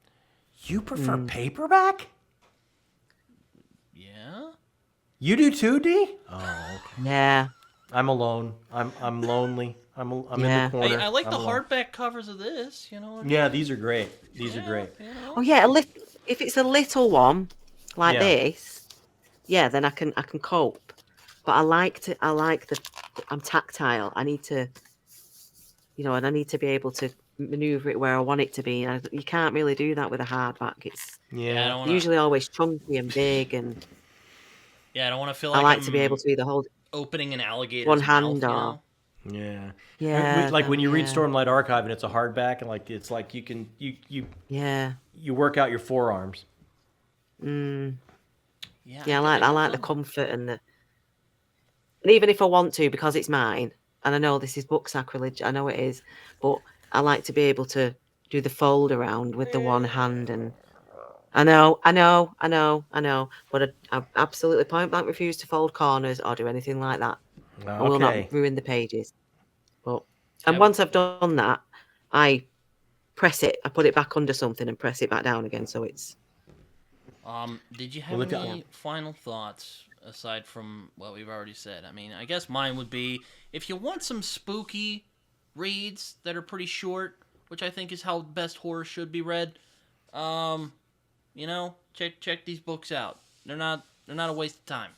You prefer paperback? Yeah. You do too, D? Oh, okay. Yeah. I'm alone. I'm lonely. I'm in Yeah. the corner. I like I'm the alone. hardback covers of this. You know. Yeah, these are great. These are great. You know? Oh yeah. If it's a little one like Yeah. this, yeah, then I can cope. But I like the. I'm tactile. I need to. And I need to be able to maneuver it where I want it to be. You can't really do that with a hardback. It's I Yeah. don't wanna, usually always chunky and big, and I don't want to feel I like like I'm to be able to either hold. opening an alligator's One mouth, hand you know? or- Yeah. Yeah. Like when you read yeah. Stormlight Archive and it's a hardback, and like it's like Yeah. you work out your forearms. Mm. Yeah, Yeah, I like the comfort and even if I want to, because it's mine, and I know this is book sacrilege, I know it is, but I like to be able to do the fold around with the one hand, and I know, but I absolutely point blank refuse to fold corners or do anything like that. I will Okay. not ruin the pages. But Yeah, once I've done that, I press it, I put it back under something and press it back down again, so it's. Did you have look at- any final thoughts aside from what we've already said? I mean, I guess mine would be, if you want some spooky reads that are pretty short, which I think is how best horror should be read, check these books out. They're not a waste of time.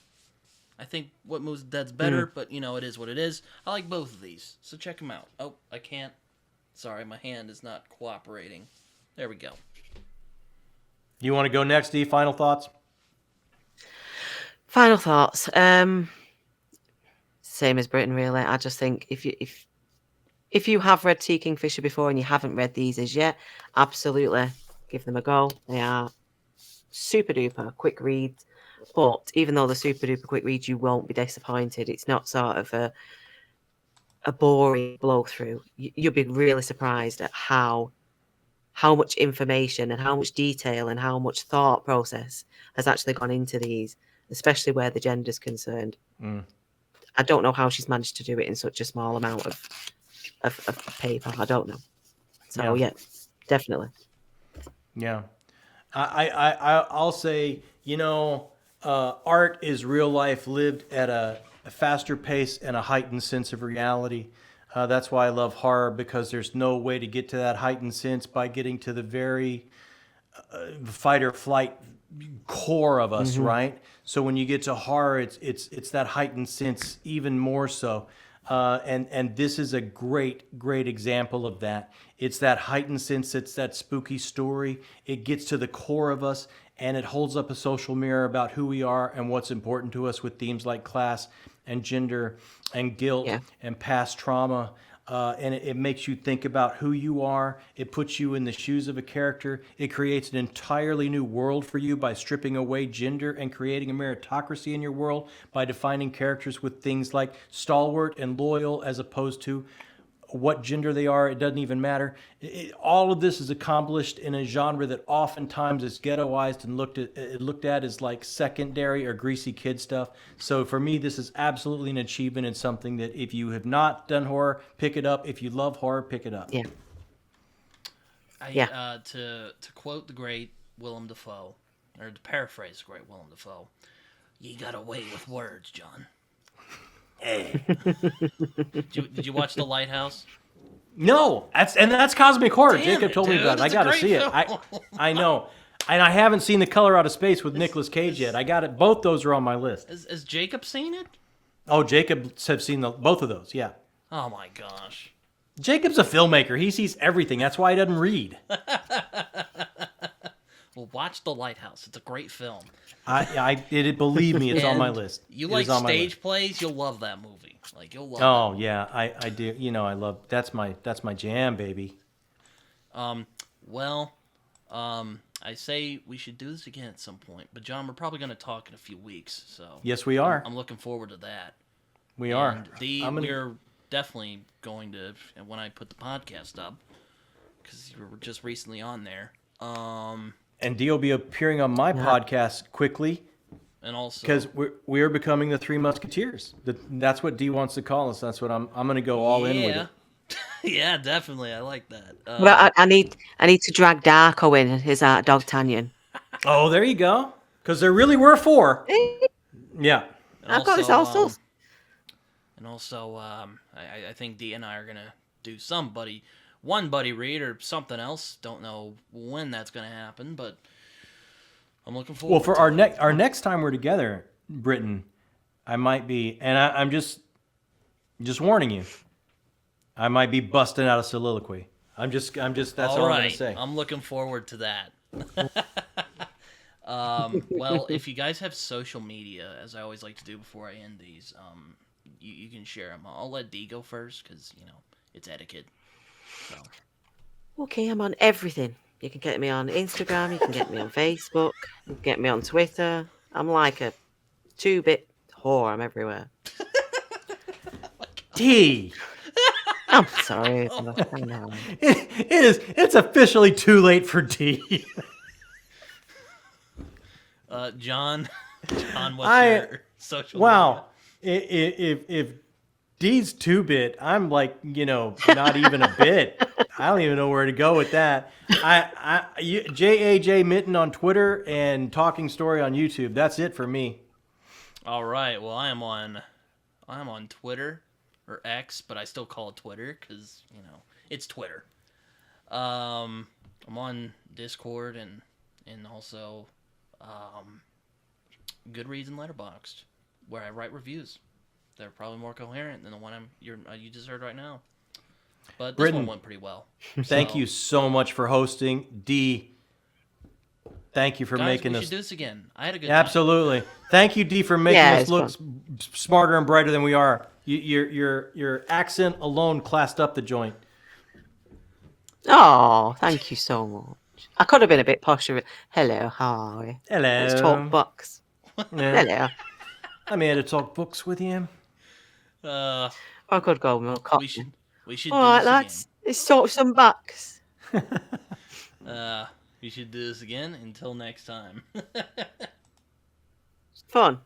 I think What Moves the Dead's better, but it is what it is. I like both of these, so check them out. Oh, I can't. Sorry, my hand is not cooperating. There we go. You want to go next, D? Final thoughts? Final thoughts. Same as Britain, really. I just think if you have read T. Kingfisher before and you haven't read these as yet, absolutely give them a go. They are super duper quick reads, but even though they're super duper quick reads, you won't be disappointed. It's not sort of a boring blow through. You'll be really surprised at how much information and how much detail and how much thought process has actually gone into these, especially where the gender's concerned. I don't know how she's managed to do it in such a small amount of paper. I don't know. So yeah, definitely. Yeah. I'll say, art is real life lived at a faster pace and a heightened sense of reality. That's why I love horror, because there's no way to get to that heightened sense by getting to the very fight or flight core of us, right? So when you get to horror, it's that heightened sense even more so. And this is a great example of that. It's that heightened sense. It's that spooky story. It gets to the core of us, and it holds up a social mirror about who we are and what's important to us, with themes like class and gender and guilt and past trauma. And it makes you think about who you are. It puts you in the shoes of a character. It creates an entirely new world for you by stripping away gender and creating a meritocracy in your world by defining characters with things like stalwart and loyal as opposed to what gender they are. It doesn't even matter. All of this is accomplished in a genre that oftentimes is ghettoized and looked at as like secondary or greasy kid stuff. So for me, this is absolutely an achievement and something that if you have not done horror, pick it up. If you love horror, pick it up. To quote the great Willem Dafoe, or to paraphrase the great Willem Dafoe, "You got away with words, John." Did you watch The Lighthouse? No, that's cosmic horror. Damn Jacob it, told me dude, about it. I that's a got to great see it. film. I know. And I haven't seen The Color Out of Space with Nicolas Cage yet. I got it. Both those are on my list. Has Jacob seen it? Oh, Jacob have seen both of those. Yeah. Oh my gosh. Jacob's a filmmaker. He sees everything. That's why he doesn't read. Well, watch The Lighthouse. It's a great film. Believe me, it's on my list. You It like is on my list. stage plays? You'll love that movie. Like you'll love. Oh yeah, I do. I love. That's my jam, baby. Well, I say we should do this again at some point. But John, we're probably going to talk in a few weeks. So yes, we are. I'm looking forward to that. We are. We're definitely going to, when I put the podcast up, because you were just recently on there. And Dee will be appearing on my podcast quickly. And also, because we're becoming the Three Musketeers. That's what Dee wants to call us. That's what I'm going to go all in with it. Yeah, definitely. I like that. Well, I need to drag Darko in his Dogtanian. Oh, there you go. Because there really were 4. Yeah. I've got this also. And also, I think Dee and I are gonna do one buddy read or something else. Don't know when that's gonna happen, but I'm looking forward. Well, for our next time we're together, Britain, I might be, and I'm just warning you, I might be busting out a soliloquy. I'm just. That's all I'm gonna say. I'm looking forward to that. Well, if you guys have social media, as I always like to do before I end these, you can share them. I'll let Dee go first because it's etiquette. So. Okay, I'm on everything. You can get me on Instagram. You can get me on Facebook. You can get me on Twitter. I'm like a 2-bit whore. I'm everywhere. Dee. I'm sorry. I know. It's officially too late for Dee. John, what's your social media? If Dee's 2-bit, I'm like, not even a bit. I don't even know where to go with that. JAJ Mitten on Twitter and Talking Story on YouTube. That's it for me. All right. Well, I'm on Twitter or X, but I still call it Twitter because it's Twitter. I'm on Discord and also Goodreads and Letterboxd. where I write reviews. They're probably more coherent than the one you just heard right now. But this one went pretty well. Thank you so much for hosting. D, thank you for making we us. should do this again. I had a good Absolutely. Thank you, D, for making Yeah, us it's look fun. smarter and brighter than we are. Your accent alone classed up the joint. Oh, thank you so much. I could have been a bit posher. Hello, hi. Hello. Let's talk books. Yeah. Hello. I'm here to talk books with you. Uh, I could go more cotton. we should All do right, this lads. Let's talk some books. again. We should do this again. Until next time. Fun.